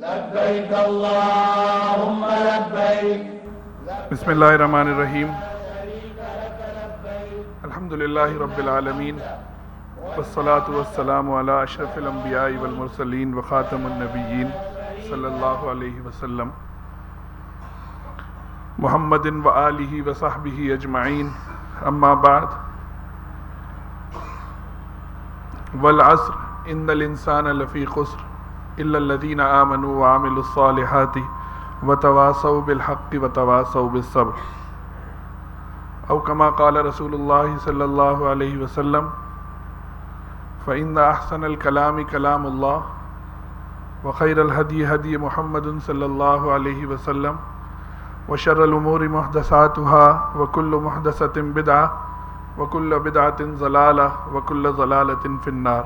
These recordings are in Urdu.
لبیک اللہم لبیک. بسم اللہ الرحمن الرحیم. الحمدللہ رب العالمین والصلاة والسلام علی اشرف الانبیاء والمرسلین وخاتم النبیین صلی اللہ علیہ وسلم محمد وآلہ وصحبہ اجمعین. اما بعد. والعصر ان الانسان لفی خسر الا الذین آمنوا وعملوا الصالحات وتواصوا بالحق وتواصوا بالصبر. او کما قال رسول اللہ صلی اللہ علیہ وسلم فإن أحسن الكلام كلام الله وخير الهدي هدي محمد صلى الله عليه وسلم وشر الأمور محدثاتها وكل محدثة بدعة وكل بدعة ضلالة وكل ضلالة في النار.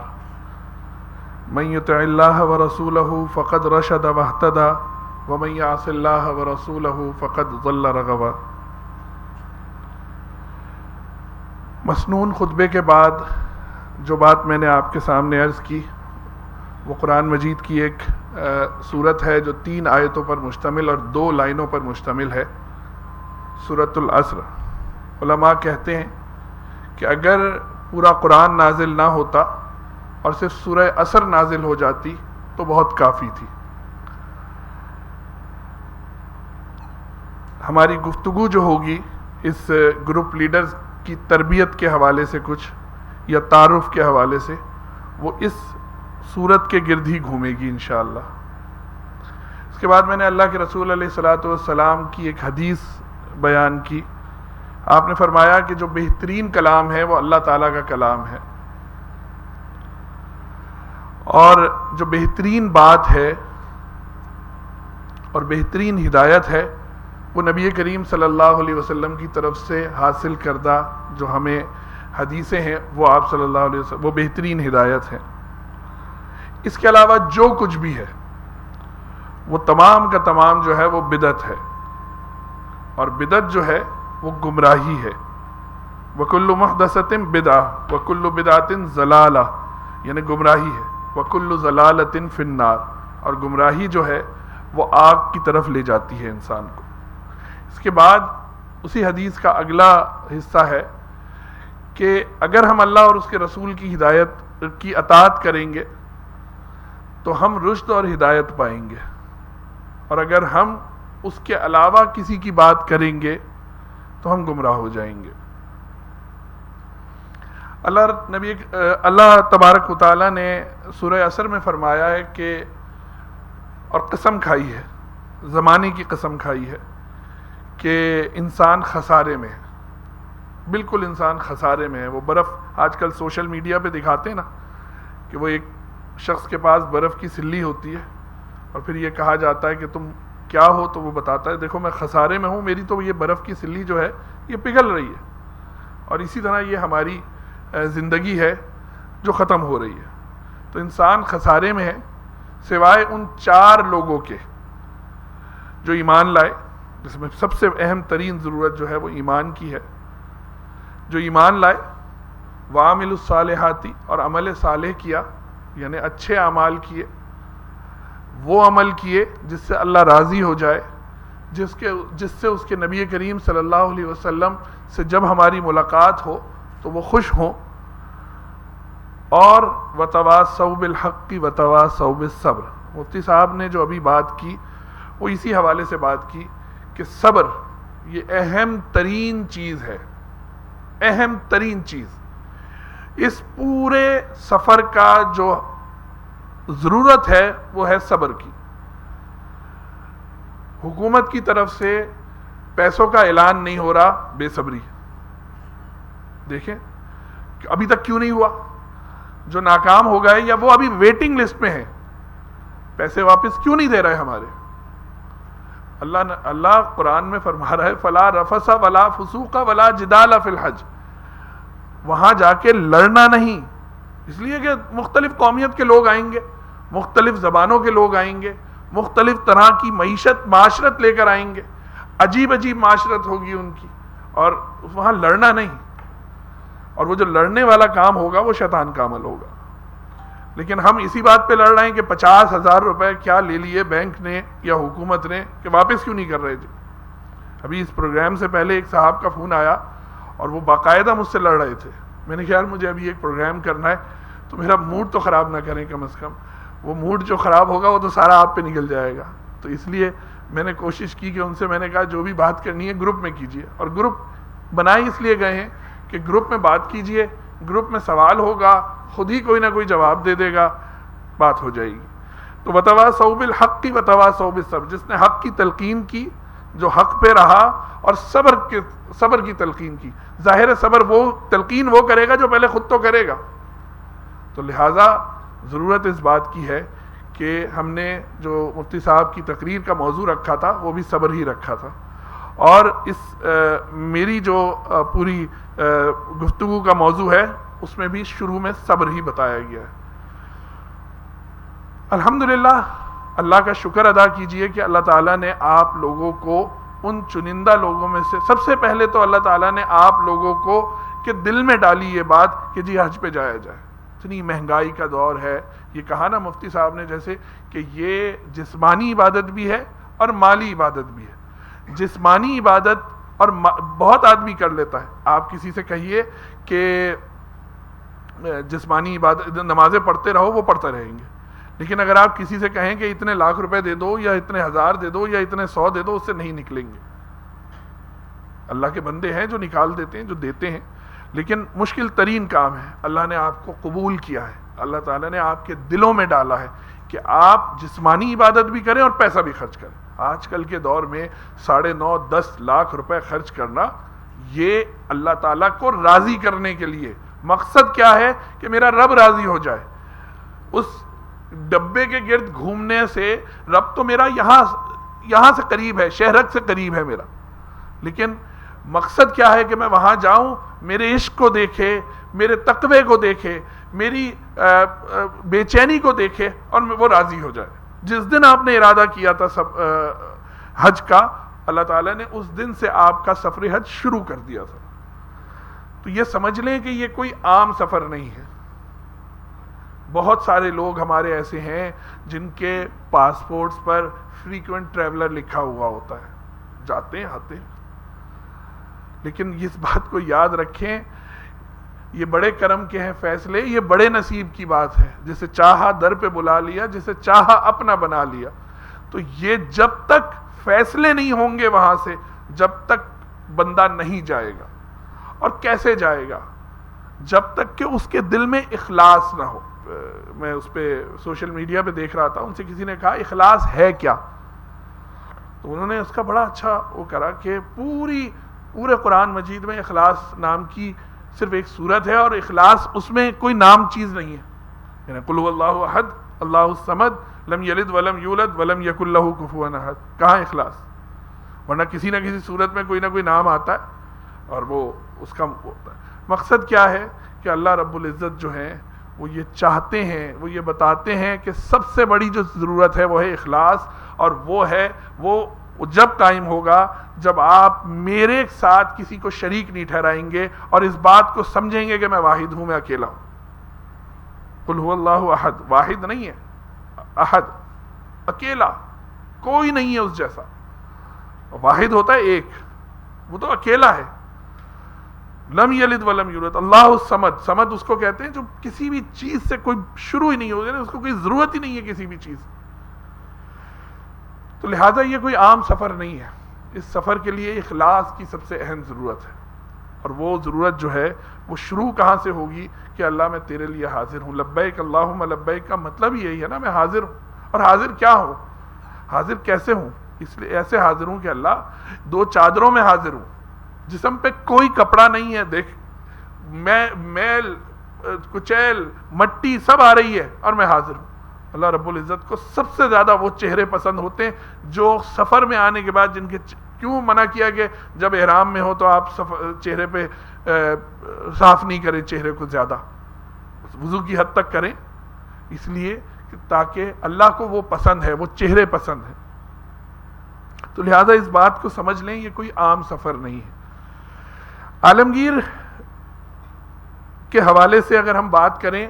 من يطع الله ورسوله فقد رشد واهتدى ومن يعص الله ورسوله فقد ضل رغوا. مسنون خطبے کے بعد جو بات میں نے آپ کے سامنے عرض کی وہ قرآن مجید کی ایک سورت ہے جو 3 آیتوں پر مشتمل اور 2 لائنوں پر مشتمل ہے، سورۃ العصر. علماء کہتے ہیں کہ اگر پورا قرآن نازل نہ ہوتا اور صرف سورہ عصر نازل ہو جاتی تو بہت کافی تھی. ہماری گفتگو جو ہوگی اس گروپ لیڈرز کی تربیت کے حوالے سے کچھ یا تعارف کے حوالے سے وہ اس صورت کے گرد ہی گھومے گی انشاءاللہ. اس کے بعد میں نے اللہ کے رسول علیہ الصلاۃ والسلام کی ایک حدیث بیان کی. آپ نے فرمایا کہ جو بہترین کلام ہے وہ اللہ تعالیٰ کا کلام ہے، اور جو بہترین بات ہے اور بہترین ہدایت ہے وہ نبی کریم صلی اللہ علیہ وسلم کی طرف سے حاصل کردہ جو ہمیں حدیثیں ہیں وہ آپ صلی اللہ علیہ وسلم وہ بہترین ہدایت ہے. اس کے علاوہ جو کچھ بھی ہے وہ تمام کا تمام جو ہے وہ بدعت ہے، اور بدعت جو ہے وہ گمراہی ہے. وَكُلُّ مُحْدَثَةٍ بِدْعَةٍ وَكُلُّ بِدْعَةٍ ضَلَالَةٍ، یعنی گمراہی ہے. وَكُلُّ ضَلَالَةٍ فِي النَّارِ، اور گمراہی جو ہے وہ آگ کی طرف لے جاتی ہے انسان کو. اس کے بعد اسی حدیث کا اگلا حصہ ہے کہ اگر ہم اللہ اور اس کے رسول کی ہدایت کی اطاعت کریں گے تو ہم رشد اور ہدایت پائیں گے، اور اگر ہم اس کے علاوہ کسی کی بات کریں گے تو ہم گمراہ ہو جائیں گے. اللہ تبارک و تعالیٰ نے سورہ عصر میں فرمایا ہے کہ اور قسم کھائی ہے، زمانے کی قسم کھائی ہے کہ انسان خسارے میں ہے. بالکل انسان خسارے میں ہے. وہ برف آج کل سوشل میڈیا پہ دکھاتے ہیں نا کہ وہ ایک شخص کے پاس برف کی سلی ہوتی ہے اور پھر یہ کہا جاتا ہے کہ تم کیا ہو، تو وہ بتاتا ہے دیکھو میں خسارے میں ہوں، میری تو یہ برف کی سلی جو ہے یہ پگھل رہی ہے. اور اسی طرح یہ ہماری زندگی ہے جو ختم ہو رہی ہے. تو انسان خسارے میں ہے سوائے ان 4 لوگوں کے جو ایمان لائے، جس میں سب سے اہم ترین ضرورت جو ہے وہ ایمان کی ہے. جو ایمان لائے، وعملوا الصالحات، اور عمل صالح کیا یعنی اچھے اعمال کیے، وہ عمل کیے جس سے اللہ راضی ہو جائے، جس سے اس کے نبی کریم صلی اللہ علیہ وسلم سے جب ہماری ملاقات ہو تو وہ خوش ہوں. اور وتواصوا بالحق وتواصوا بالصبر. مفتی صاحب نے جو ابھی بات کی وہ اسی حوالے سے بات کی کہ صبر یہ اہم ترین چیز ہے، اہم ترین چیز. اس پورے سفر کا جو ضرورت ہے وہ ہے صبر کی. حکومت کی طرف سے پیسوں کا اعلان نہیں ہو رہا، بے صبری. دیکھیں ابھی تک کیوں نہیں ہوا؟ جو ناکام ہو گئے یا وہ ابھی ویٹنگ لسٹ میں ہیں، پیسے واپس کیوں نہیں دے رہے ہمارے؟ اللہ قرآن میں فرما رہا ہے فَلَا رَفَثَ وَلَا فُسُوقَ وَلَا جِدَالَ فِي الْحَجِّ. وہاں جا کے لڑنا نہیں، اس لیے کہ مختلف قومیت کے لوگ آئیں گے، مختلف زبانوں کے لوگ آئیں گے، مختلف طرح کی معاشرت لے کر آئیں گے، عجیب عجیب معاشرت ہوگی ان کی، اور وہاں لڑنا نہیں. اور وہ جو لڑنے والا کام ہوگا وہ شیطان کا عمل ہوگا. لیکن ہم اسی بات پہ لڑ رہے ہیں کہ 50,000 روپے کیا لے لیے بینک نے یا حکومت نے کہ واپس کیوں نہیں کر رہے جی. ابھی اس پروگرام سے پہلے ایک صاحب کا فون آیا اور وہ باقاعدہ مجھ سے لڑ رہے تھے. میں نے کہا یار مجھے ابھی ایک پروگرام کرنا ہے تو میرا موڈ تو خراب نہ کریں کم از کم. وہ موڈ جو خراب ہوگا وہ تو سارا آپ پہ نکل جائے گا. تو اس لیے میں نے کوشش کی کہ ان سے میں نے کہا جو بھی بات کرنی ہے گروپ میں کیجئے. اور گروپ بنائے اس لیے گئے ہیں کہ گروپ میں بات کیجئے, گروپ میں سوال ہوگا, خود ہی کوئی نہ کوئی جواب دے دے گا, بات ہو جائے گی. تو وتواصوا بالحق وتواصوا بالصبر, جس نے حق کی تلقین کی, جو حق پہ رہا اور صبر کی تلقین کی. ظاہر صبر وہ تلقین وہ کرے گا جو پہلے خود تو کرے گا. تو لہٰذا ضرورت اس بات کی ہے کہ ہم نے جو مفتی صاحب کی تقریر کا موضوع رکھا تھا وہ بھی صبر ہی رکھا تھا, اور اس میری جو پوری گفتگو کا موضوع ہے اس میں بھی شروع میں صبر ہی بتایا گیا ہے. الحمدللہ اللہ کا شکر ادا کیجئے کہ اللہ تعالیٰ نے آپ لوگوں کو ان چنندہ لوگوں میں سے, سب سے پہلے تو اللہ تعالیٰ نے آپ لوگوں کو کہ دل میں ڈالی یہ بات کہ جی حج پہ جایا جائے. اتنی مہنگائی کا دور ہے, یہ کہا نا مفتی صاحب نے جیسے کہ یہ جسمانی عبادت بھی ہے اور مالی عبادت بھی ہے. جسمانی عبادت اور بہت آدمی کر لیتا ہے. آپ کسی سے کہیے کہ جسمانی عبادت نمازیں پڑھتے رہو, وہ پڑھتے رہیں گے. لیکن اگر آپ کسی سے کہیں کہ اتنے لاکھ روپے دے دو یا اتنے 1000 دے دو یا اتنے 100 دے دو, اس سے نہیں نکلیں گے. اللہ کے بندے ہیں جو نکال دیتے ہیں, جو دیتے ہیں, لیکن مشکل ترین کام ہے. اللہ نے آپ کو قبول کیا ہے, اللہ تعالیٰ نے آپ کے دلوں میں ڈالا ہے کہ آپ جسمانی عبادت بھی کریں اور پیسہ بھی خرچ کریں. آج کل کے دور میں 9.5-10 لاکھ روپے خرچ کرنا, یہ اللہ تعالیٰ کو راضی کرنے کے لیے. مقصد کیا ہے کہ میرا رب راضی ہو جائے. اس ڈبے کے گرد گھومنے سے رب تو میرا یہاں سے قریب ہے, شہرک سے قریب ہے میرا, لیکن مقصد کیا ہے کہ میں وہاں جاؤں, میرے عشق کو دیکھے, میرے تقوی کو دیکھے, میری بے چینی کو دیکھے اور وہ راضی ہو جائے. جس دن آپ نے ارادہ کیا تھا حج کا, اللہ تعالیٰ نے اس دن سے آپ کا سفر حج شروع کر دیا تھا. تو یہ سمجھ لیں کہ یہ کوئی عام سفر نہیں ہے. بہت سارے لوگ ہمارے ایسے ہیں جن کے پاسپورٹس پر فریکوینٹ ٹریولر لکھا ہوا ہوتا ہے, جاتے ہیں آتے ہیں. لیکن اس بات کو یاد رکھیں, یہ بڑے کرم کے ہیں فیصلے, یہ بڑے نصیب کی بات ہے. جسے چاہا در پہ بلا لیا, جسے چاہا اپنا بنا لیا. تو یہ جب تک فیصلے نہیں ہوں گے وہاں سے, جب تک بندہ نہیں جائے گا. اور کیسے جائے گا؟ جب تک کہ اس کے دل میں اخلاص نہ ہو. میں اس پہ سوشل میڈیا پہ دیکھ رہا تھا, ان سے کسی نے کہا اخلاص ہے کیا؟ تو انہوں نے اس کا بڑا اچھا وہ کرا کہ پورے قرآن مجید میں اخلاص نام کی صرف ایک صورت ہے, اور اخلاص اس میں کوئی نام چیز نہیں ہے. یعنی قل هو اللہ احد اللہ الصمد لم یلد ولم یولد ولم یکن لہ کفوا احد. کہاں اخلاص؟ ورنہ کسی نہ کسی صورت میں کوئی نہ کوئی نام آتا ہے اور وہ اس کا ہوتا ہے. مقصد کیا ہے کہ اللہ رب العزت جو ہے وہ یہ چاہتے ہیں, وہ یہ بتاتے ہیں کہ سب سے بڑی جو ضرورت ہے وہ ہے اخلاص. اور وہ جب قائم ہوگا جب آپ میرے ساتھ کسی کو شریک نہیں ٹھہرائیں گے اور اس بات کو سمجھیں گے کہ میں واحد ہوں, میں اکیلا ہوں. قل هو اللہ احد, واحد نہیں ہے, احد اکیلا, کوئی نہیں ہے اس جیسا. واحد ہوتا ہے ایک, وہ تو اکیلا ہے. لم یلد ولم یولد اللہ الصمد, صمد اس کو کہتے ہیں جو کسی بھی چیز سے کوئی شروع ہی نہیں ہو, اس کو کوئی ضرورت ہی نہیں ہے کسی بھی چیز. تو لہٰذا یہ کوئی عام سفر نہیں ہے. اس سفر کے لیے اخلاص کی سب سے اہم ضرورت ہے. اور وہ ضرورت جو ہے وہ شروع کہاں سے ہوگی کہ اللہ میں تیرے لیے حاضر ہوں. لبیک اللہم لبیک کا مطلب یہی ہے نا, میں حاضر ہوں. اور حاضر کیا ہوں, حاضر کیسے ہوں؟ اس لیے ایسے حاضر ہوں کہ اللہ 2 چادروں میں حاضر ہوں, جسم پہ کوئی کپڑا نہیں ہے, دیکھ میل کچیل مٹی سب آ رہی ہے اور میں حاضر ہوں. اللہ رب العزت کو سب سے زیادہ وہ چہرے پسند ہوتے ہیں جو سفر میں آنے کے بعد, جن کے کیوں منع کیا کہ جب احرام میں ہو تو آپ چہرے پہ صاف نہیں کریں, چہرے کو زیادہ وضو کی حد تک کریں, اس لیے تاکہ اللہ کو وہ پسند ہے, وہ چہرے پسند ہیں. تو لہذا اس بات کو سمجھ لیں, یہ کوئی عام سفر نہیں ہے. عالمگیر کے حوالے سے اگر ہم بات کریں,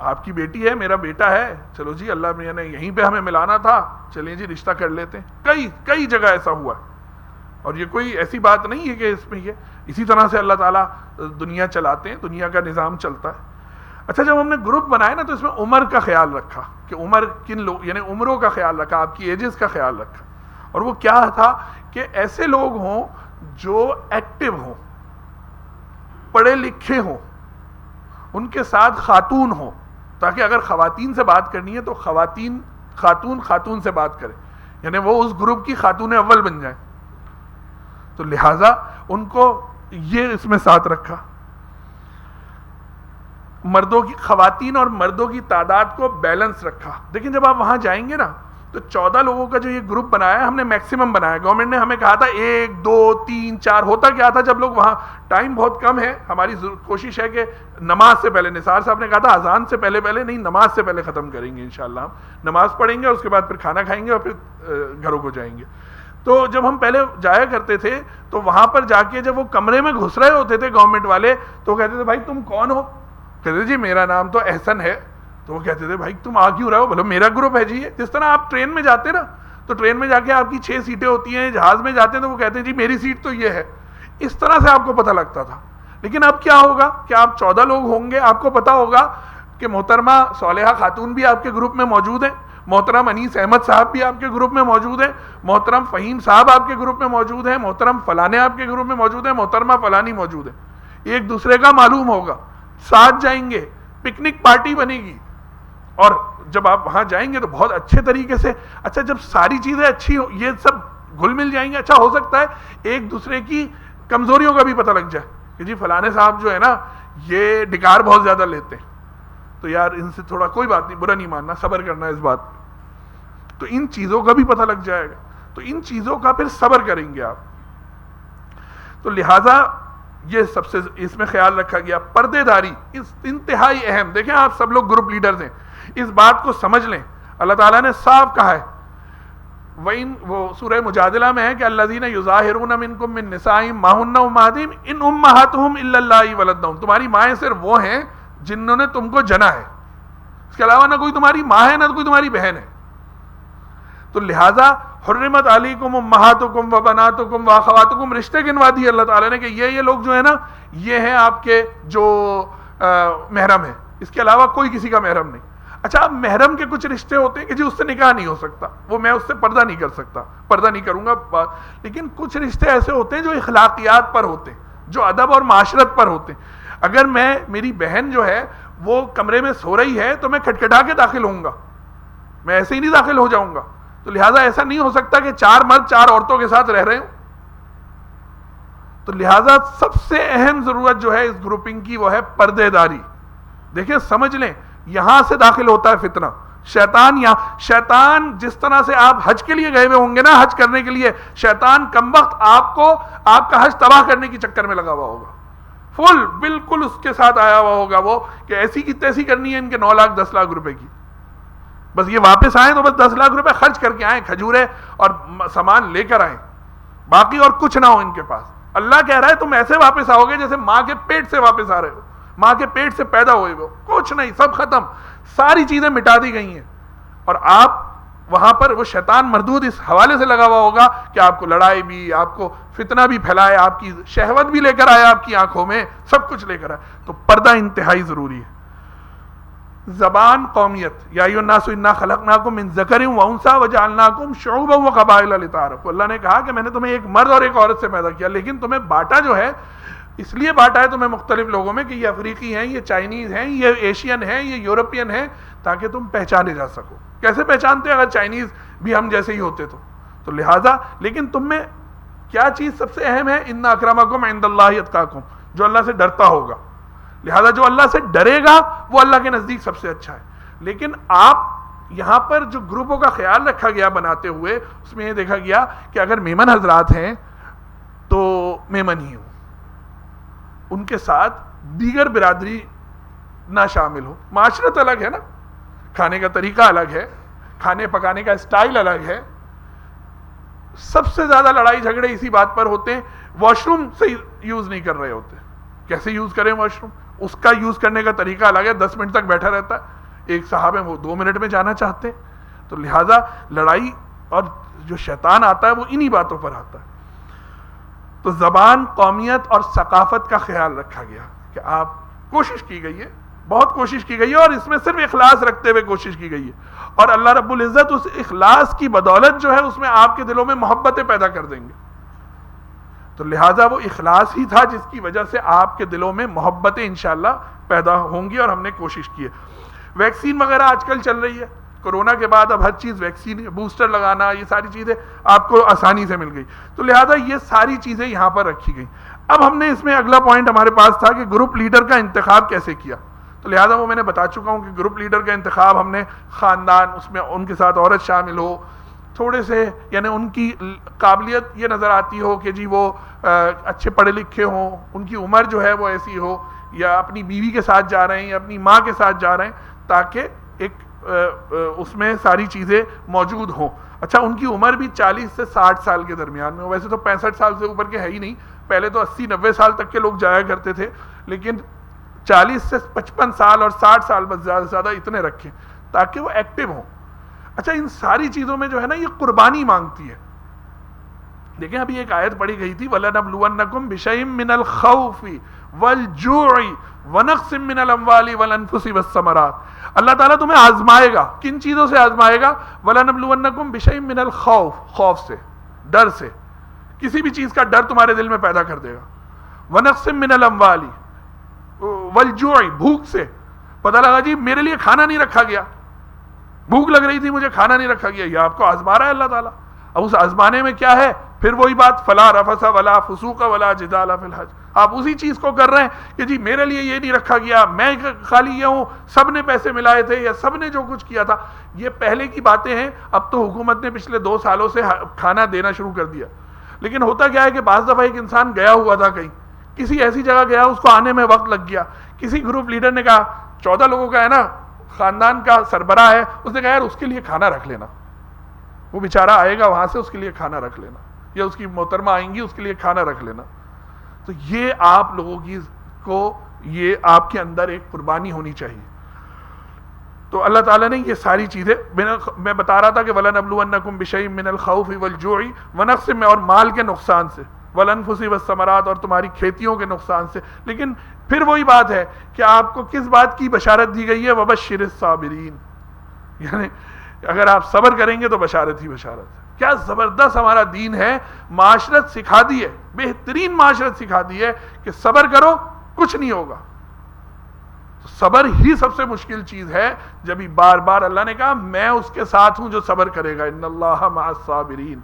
آپ کی بیٹی ہے، میرا بیٹا ہے، چلو جی اللہ میاں نے یہیں پہ ہمیں ملانا تھا، چلیں جی رشتہ کر لیتے ہیں. کئی جگہ ایسا ہوا ہے، اور یہ کوئی ایسی بات نہیں ہے کہ اس میں یہ اسی طرح سے اللہ تعالیٰ دنیا چلاتے ہیں، دنیا کا نظام چلتا ہے. اچھا جب ہم نے گروپ بنائے نا تو اس میں عمر کا خیال رکھا کہ عمر کن لوگ، یعنی عمروں کا خیال رکھا، آپ کی ایجز کا خیال رکھا. اور وہ کیا تھا کہ ایسے لوگ ہوں جو ایکٹیو ہوں، پڑھے لکھے ہوں، ان کے ساتھ خاتون ہوں، تاکہ اگر خواتین سے بات کرنی ہے تو خاتون سے بات کرے، یعنی وہ اس گروپ کی خاتون اول بن جائیں. تو لہٰذا ان کو یہ اس میں ساتھ رکھا. مردوں کی، خواتین اور مردوں کی تعداد کو بیلنس رکھا. دیکھیں جب آپ وہاں جائیں گے نا تو 14 لوگوں کا جو یہ گروپ بنایا ہے، ہم نے میکسیمم بنایا. گورنمنٹ نے ہمیں کہا تھا 1 2 3 4. ہوتا کیا تھا جب لوگ وہاں، ٹائم بہت کم ہے، ہماری کوشش ہے کہ نماز سے پہلے، نثار صاحب نے کہا تھا اذان سے پہلے نہیں، نماز سے پہلے ختم کریں گے انشاءاللہ. ہم نماز پڑھیں گے اور اس کے بعد پھر کھانا کھائیں گے اور پھر گھروں کو جائیں گے. تو جب ہم پہلے جایا کرتے تھے تو وہاں پر جا کے جب وہ کمرے میں گھس رہے ہوتے تھے گورنمنٹ والے، تو کہتے تھے بھائی تم کون ہو؟ کہتے جی میرا نام تو احسن ہے. تو وہ کہتے تھے بھائی تم آ کیوں رہے ہو؟ بولو میرا گروپ ہے جی. جس طرح آپ ٹرین میں جاتے نا تو ٹرین میں جا کے آپ کی 6 سیٹیں ہوتی ہیں، جہاز میں جاتے ہیں تو وہ کہتے ہیں جی میری سیٹ تو یہ ہے. اس طرح سے آپ کو پتہ لگتا تھا. لیکن اب کیا ہوگا کہ آپ 14 لوگ ہوں گے، آپ کو پتا ہوگا کہ محترمہ صالحہ خاتون بھی آپ کے گروپ میں موجود ہیں، محترم انیس احمد صاحب بھی آپ کے گروپ میں موجود ہیں، محترم فہیم صاحب آپ کے گروپ میں موجود ہیں، محترم فلانے آپ کے گروپ میں موجود ہیں، محترمہ فلانی موجود ہے. ایک دوسرے کا معلوم ہوگا، ساتھ جائیں گے، پکنک پارٹی بنے گی. اور جب آپ وہاں جائیں گے تو بہت اچھے طریقے سے، اچھا جب ساری چیزیں اچھی ہو، یہ سب گھل مل جائیں گے. اچھا ہو سکتا ہے ایک دوسرے کی کمزوریوں کا بھی پتہ لگ جائے کہ جی فلانے صاحب جو ہے نا یہ ڈکار بہت زیادہ لیتے ہیں، تو یار ان سے تھوڑا کوئی بات نہیں، برا نہیں ماننا، صبر کرنا اس بات. تو ان چیزوں کا بھی پتہ لگ جائے گا، تو ان چیزوں کا پھر صبر کریں گے آپ. تو لہٰذا یہ سب سے اس میں خیال رکھا گیا. پردے داری اس انتہائی اہم. دیکھیں آپ سب لوگ گروپ لیڈرز ہیں، اس بات کو سمجھ لیں. اللہ تعالیٰ نے صاف کہا ہے، وہ سورہ مجادلہ میں ہے کہ الذین یظاہرون منکم من نسائہم ما ہن امہاتہم ان امہاتہم الا اللہ ولدنہم. تمہاری مائیں صرف وہ ہیں جنہوں نے تم کو جنا ہے، اس کے علاوہ نہ کوئی تمہاری ماں ہے نہ کوئی تمہاری بہن ہے. تو لہٰذا حرمت علیکم امہاتکم و بناتکم و اخواتکم، رشتے گنوا دیے اللہ تعالیٰ نے کہ یہ لوگ جو ہے نا یہ ہیں آپ کے جو محرم ہیں، اس کے علاوہ کوئی کسی کا محرم نہیں. اچھا اب محرم کے کچھ رشتے ہوتے ہیں کہ جی اس سے نکاح نہیں ہو سکتا، وہ میں اس سے پردہ نہیں کر سکتا، پردہ نہیں کروں گا. لیکن کچھ رشتے ایسے ہوتے ہیں جو اخلاقیات پر ہوتے ہیں، جو ادب اور معاشرت پر ہوتے ہیں. اگر میری بہن جو ہے وہ کمرے میں سو رہی ہے تو میں کھٹکھٹا کے داخل ہوں گا، میں ایسے ہی نہیں داخل ہو جاؤں گا. تو لہٰذا ایسا نہیں ہو سکتا کہ 4 مرد 4 عورتوں کے ساتھ رہ رہے ہوں. تو لہٰذا سب سے اہم ضرورت جو ہے اس گروپنگ کی وہ ہے پردے داری. دیکھیں سمجھ لیں، یہاں سے داخل ہوتا ہے فتنہ. شیطان جس طرح سے آپ حج کے لیے گئے ہوئے ہوں گے نا، حج کرنے کے لیے، شیطان کمبخت آپ کا حج تباہ کرنے کی چکر میں لگا ہوا ہوگا. فل بالکل اس کے ساتھ آیا ہوا ہوگا وہ کہ ایسی کی تیسی کرنی ہے ان کے 9 لاکھ 10 لاکھ روپے کی. بس یہ واپس آئیں تو بس 10 لاکھ روپے خرچ کر کے آئیں، کھجورے اور سامان لے کر آئیں، باقی اور کچھ نہ ہو ان کے پاس. اللہ کہہ رہا ہے تم ایسے واپس آؤ گے جیسے ماں کے پیٹ سے واپس آ رہے ہو، ماں کے پیٹ سے پیدا ہوئے ہو. کچھ نہیں، سب ختم، ساری چیزیں مٹا دی گئی ہیں. اور آپ وہاں پر وہ شیطان مردود اس حوالے سے لگا ہوا ہوگا کہ آپ کو لڑائی بھی، آپ کو فتنہ بھی پھیلائے، آپ کی شہوت بھی لے کر آئے آپ کی آنکھوں میں، سب کچھ لے کر آئے. تو پردہ انتہائی ضروری ہے. زبان قومیت، یا ایھا الناس انا خلقناکم من ذکر و انثی وجعلناکم شعوبا وقبائل لتعارفوا. اللہ نے کہا کہ میں نے تمہیں ایک مرد اور ایک عورت سے پیدا کیا، لیکن تمہیں بانٹا جو ہے اس لیے بانٹا ہے تمہیں مختلف لوگوں میں کہ یہ افریقی ہیں، یہ چائنیز ہیں، یہ ایشین ہیں، یہ یورپین ہیں، تاکہ تم پہچانے جا سکو. کیسے پہچانتے اگر چائنیز بھی ہم جیسے ہی ہوتے تو لہٰذا لیکن تم میں کیا چیز سب سے اہم ہے؟ ان اکرمکم عند اللہ اتقاکم، جو اللہ سے ڈرتا ہوگا. لہٰذا جو اللہ سے ڈرے گا وہ اللہ کے نزدیک سب سے اچھا ہے. لیکن آپ یہاں پر جو گروپوں کا خیال رکھا گیا بناتے ہوئے، اس میں یہ دیکھا گیا کہ اگر میمن حضرات ہیں تو میمن ہی ہوں، ان کے ساتھ دیگر برادری نہ شامل ہو. معاشرت الگ ہے نا، کھانے کا طریقہ الگ ہے، کھانے پکانے کا اسٹائل الگ ہے. سب سے زیادہ لڑائی جھگڑے اسی بات پر ہوتے ہیں، واش روم صحیح یوز نہیں کر رہے ہوتے. کیسے یوز کریں واش روم؟ اس کا یوز کرنے کا طریقہ الگ ہے. 10 منٹ تک بیٹھا رہتا ہے. ایک صاحب ہیں وہ 2 منٹ میں جانا چاہتے ہیں. تو لہٰذا لڑائی اور جو شیطان آتا ہے وہ انہی باتوں پر آتا ہے. تو زبان، قومیت اور ثقافت کا خیال رکھا گیا کہ آپ کوشش کی گئی ہے، بہت کوشش کی گئی ہے، اور اس میں صرف اخلاص رکھتے ہوئے کوشش کی گئی ہے. اور اللہ رب العزت اس اخلاص کی بدولت جو ہے اس میں آپ کے دلوں میں محبتیں پیدا کر دیں گے. تو لہٰذا وہ اخلاص ہی تھا جس کی وجہ سے آپ کے دلوں میں محبتیں انشاءاللہ پیدا ہوں گی، اور ہم نے کوشش کی ہے. ویکسین وغیرہ آج کل چل رہی ہے. کورونا کے بعد اب ہر چیز ویکسین، بوسٹر لگانا، یہ ساری چیزیں آپ کو آسانی سے مل گئی. تو لہٰذا یہ ساری چیزیں یہاں پر رکھی گئی. اب ہم نے اس میں اگلا پوائنٹ ہمارے پاس تھا کہ گروپ لیڈر کا انتخاب کیسے کیا. تو لہٰذا وہ میں نے بتا چکا ہوں کہ گروپ لیڈر کا انتخاب ہم نے خاندان، اس میں ان کے ساتھ عورت شامل ہو، تھوڑے سے یعنی ان کی قابلیت یہ نظر آتی ہو کہ جی وہ اچھے پڑھے لکھے ہوں، ان کی عمر جو ہے وہ ایسی ہو، یا اپنی بیوی کے ساتھ جا رہے ہیں یا اپنی ماں کے ساتھ جا رہے ہیں، تاکہ ایک اس میں ساری چیزیں موجود ہوں. اچھا، ان کی عمر بھی 40 سے 60 سال کے درمیان میں ہو. ویسے تو 65 سال سے اوپر کے ہے ہی نہیں، پہلے تو 80-90 سال تک کے لوگ جایا کرتے تھے، لیکن 40 سے 55 سال اور 60 سال بس زیادہ سے زیادہ اتنے رکھیں تاکہ وہ ایکٹیو ہوں. اچھا، ان ساری چیزوں میں جو ہے نا یہ قربانی مانگتی ہے. دیکھیں ابھی ایک آیت پڑھی گئی تھی، وَلَنَبْلُوَنَّكُمْ بِشَيْءٍ مِّنَ الْخَوْفِ وَالْجُوعِ وَنَقْصٍ مِّنَ الْأَمْوَالِ وَالْأَنفُسِ وَالثَّمَرَاتِ. اللہ تعالیٰ تمہیں آزمائے گا. کن چیزوں سے آزمائے گا؟ وَلَنَبْلُوَنَّكُمْ بِشَيْءٍ مِّنَ الْخَوْفِ، خوف سے، ڈر سے، کسی بھی چیز کا ڈر تمہارے دل میں پیدا کر دے گا. وَنَقْصٍ مِّنَ الْأَمْوَالِ وَالْجُوعِ، بھوک سے. پتہ لگا جی میرے لیے کھانا نہیں رکھا گیا، بھوک لگ رہی تھی مجھے، کھانا نہیں رکھا گیا. یہ آپ کو آزما رہا ہے اللہ تعالیٰ. اب اس آزمانے میں کیا ہے؟ پھر وہی بات، فلا رفث ولا فسوق ولا جدال فی الحج. آپ اسی چیز کو کر رہے ہیں کہ جی میرے لیے یہ نہیں رکھا گیا، میں خالی یہ ہوں، سب نے پیسے ملائے تھے یا سب نے جو کچھ کیا تھا. یہ پہلے کی باتیں ہیں. اب تو حکومت نے پچھلے 2 سالوں سے کھانا دینا شروع کر دیا. لیکن ہوتا کیا ہے کہ بعض دفعہ ایک انسان گیا ہوا تھا کہیں، کسی ایسی جگہ گیا، اس کو آنے میں وقت لگ گیا. کسی گروپ لیڈر نے کہا 14 لوگوں کا ہے نا، خاندان کا سربراہ ہے، اس نے کہا یار اس کے لیے کھانا رکھ لینا، وہ بیچارہ آئے گا وہاں سے، اس کے لیے کھانا رکھ لینا، یا اس کی محترمہ آئیں گی اس کے لیے کھانا رکھ لینا. تو یہ آپ لوگوں کی کو یہ آپ کے اندر ایک قربانی ہونی چاہیے. تو اللہ تعالیٰ نے یہ ساری چیزیں، میں بتا رہا تھا کہ وَلَنَبْلُوَنَّكُمْ بِشَيْءٍ مِّنَ الْخَوْفِ وَالْجُوعِ وَنَقْصٍ میں، اور مال کے نقصان سے، وَالْأَنفُسِ وَالثَّمَرَاتِ اور تمہاری کھیتیوں کے نقصان سے. لیکن پھر وہی بات ہے کہ آپ کو کس بات کی بشارت دی گئی ہے؟ وَبَشِّرِ الصَّابِرِينَ، یعنی اگر آپ صبر کریں گے تو بشارت ہی بشارت ہے. کیا زبردست ہمارا دین ہے. معاشرت سکھا دی ہے، بہترین معاشرت سکھا دی ہے کہ صبر کرو کچھ نہیں ہوگا. صبر ہی سب سے مشکل چیز ہے. جب ہی بار بار اللہ نے کہا میں اس کے ساتھ ہوں جو صبر کرے گا، ان اللہ مع الصابرین.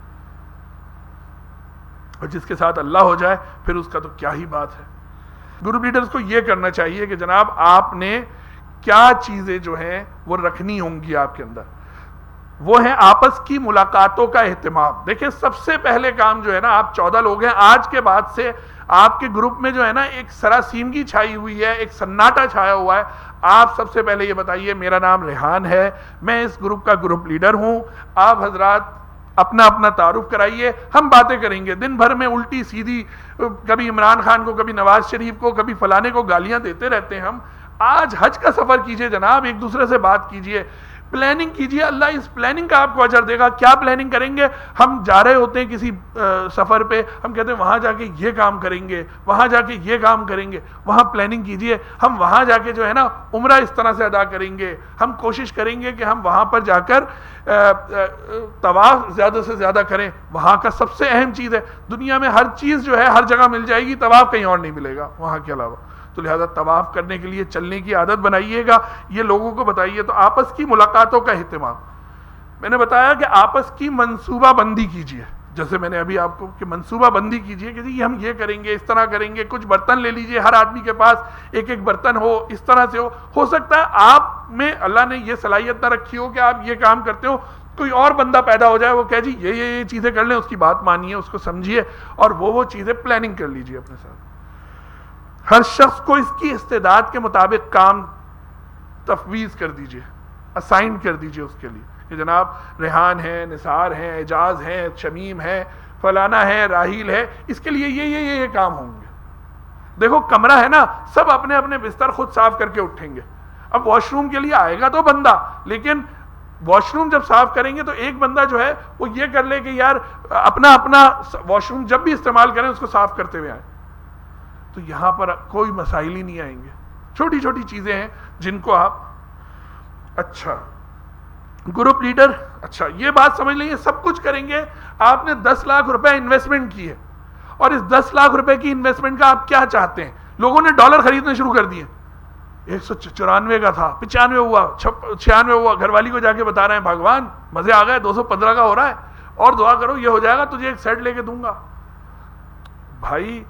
اور جس کے ساتھ اللہ ہو جائے پھر اس کا تو کیا ہی بات ہے. گروپ لیڈرز کو یہ کرنا چاہیے کہ جناب آپ نے کیا چیزیں جو ہیں وہ رکھنی ہوں گی آپ کے اندر. وہ ہیں آپس کی ملاقاتوں کا اہتمام. دیکھیں سب سے پہلے کام جو ہے نا، آپ 14 لوگ ہیں، آج کے بعد سے آپ کے گروپ میں جو ہے نا ایک سراسیمگی چھائی ہوئی ہے، ایک سناٹا چھایا ہوا ہے. آپ سب سے پہلے یہ بتائیے میرا نام ریحان ہے، میں اس گروپ کا گروپ لیڈر ہوں. آپ حضرات اپنا اپنا تعارف کرائیے، ہم باتیں کریں گے. دن بھر میں الٹی سیدھی، کبھی عمران خان کو، کبھی نواز شریف کو، کبھی فلانے کو گالیاں دیتے رہتے ہیں ہم. آج حج کا سفر کیجئے جناب، ایک دوسرے سے بات کیجئے، پلاننگ کیجئے. اللہ اس پلاننگ کا آپ کو اجر دے گا. کیا پلاننگ کریں گے؟ ہم جا رہے ہوتے ہیں کسی سفر پہ، ہم کہتے ہیں وہاں جا کے یہ کام کریں گے، وہاں جا کے یہ کام کریں گے. وہاں پلاننگ کیجئے، ہم وہاں جا کے جو ہے نا عمرہ اس طرح سے ادا کریں گے. ہم کوشش کریں گے کہ ہم وہاں پر جا کر طواف زیادہ سے زیادہ کریں. وہاں کا سب سے اہم چیز ہے، دنیا میں ہر چیز جو ہے ہر جگہ مل جائے گی، طواف کہیں اور نہیں ملے گا وہاں کے علاوہ. تو لہذا طواف کرنے کے لیے چلنے کی عادت بنائیے گا، یہ لوگوں کو بتائیے. تو آپس کی ملاقاتوں کا اہتمام. میں نے بتایا کہ آپس کی منصوبہ بندی کیجیے. جیسے میں نے ابھی آپ کو کہ منصوبہ بندی کیجیے کہ جی ہم یہ کریں گے، اس طرح کریں گے. کچھ برتن لے لیجیے، ہر آدمی کے پاس ایک ایک برتن ہو، اس طرح سے ہو سکتا ہے آپ میں اللہ نے یہ صلاحیت نہ رکھی ہو کہ آپ یہ کام کرتے ہو، کوئی اور بندہ پیدا ہو جائے وہ کہے جی یہ چیزیں کر لیں، اس کی بات مانیے، اس کو سمجھیے، اور وہ چیزیں پلاننگ کر لیجیے اپنے ساتھ. ہر شخص کو اس کی استعداد کے مطابق کام تفویض کر دیجئے، اسائن کر دیجئے اس کے لیے کہ جناب ریحان ہے، نثار ہیں، اعجاز ہیں، شمیم ہے، فلانا ہے، راحیل ہے، اس کے لیے یہ کام ہوں گے. دیکھو کمرہ ہے نا، سب اپنے اپنے بستر خود صاف کر کے اٹھیں گے. اب واش روم کے لیے آئے گا تو بندہ، لیکن واش روم جب صاف کریں گے تو ایک بندہ جو ہے وہ یہ کر لے کہ یار اپنا واش روم جب بھی استعمال کریں اس کو صاف کرتے ہوئے آئیں. تو یہاں پر کوئی مسائل ہی نہیں آئیں گے. چھوٹی چھوٹی چیزیں ہیں جن کو آپ. اچھا گروپ لیڈر، اچھا یہ بات سمجھ لیں، یہ سب کچھ کریں گے. آپ نے 10 لاکھ روپے انویسٹمنٹ کی ہے، اور اس 10 لاکھ روپے کی انویسٹمنٹ کا آپ کیا چاہتے ہیں؟ لوگوں نے ڈالر خریدنے شروع کر دیے. 194 کا تھا، 95 ہوا، 96 ہوا. گھر والی کو جا کے بتا رہے ہیں بھگوان مزے آ گئے، 215 کا ہو رہا ہے، اور دعا کرو یہ ہو جائے گا، تجھے ایک سیٹ لے کے دوں گا. بھائی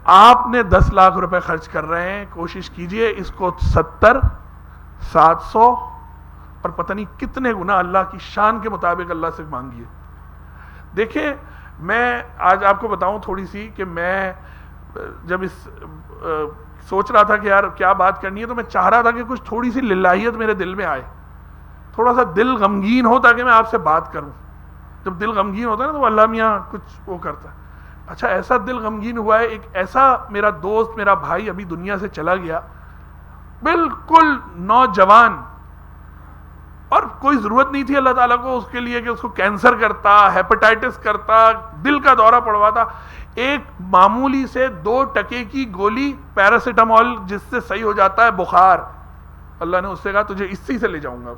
آپ نے 10 لاکھ روپے خرچ کر رہے ہیں، کوشش کیجئے اس کو 70 700 اور پتہ نہیں کتنے گنا اللہ کی شان کے مطابق اللہ سے مانگیے. دیکھیں میں آج آپ کو بتاؤں تھوڑی سی کہ میں جب اس سوچ رہا تھا کہ یار کیا بات کرنی ہے، تو میں چاہ رہا تھا کہ کچھ تھوڑی سی للہیت میرے دل میں آئے، تھوڑا سا دل غمگین ہو تاکہ میں آپ سے بات کروں. جب دل غمگین ہوتا ہے نا تو اللہ میاں کچھ وہ کرتا ہے. اچھا ایسا دل غمگین ہوا ہے، ایک ایسا میرا دوست میرا بھائی ابھی دنیا سے چلا گیا، بالکل نوجوان، اور کوئی ضرورت نہیں تھی اللہ تعالیٰ کو اس کے لیے کہ اس کو کینسر کرتا، ہیپاٹائٹس کرتا، دل کا دورہ پڑواتا. ایک معمولی سے 2 ٹکے کی گولی پیراسیٹامول جس سے صحیح ہو جاتا ہے بخار، اللہ نے اس سے کہا تجھے اسی سے لے جاؤں گا.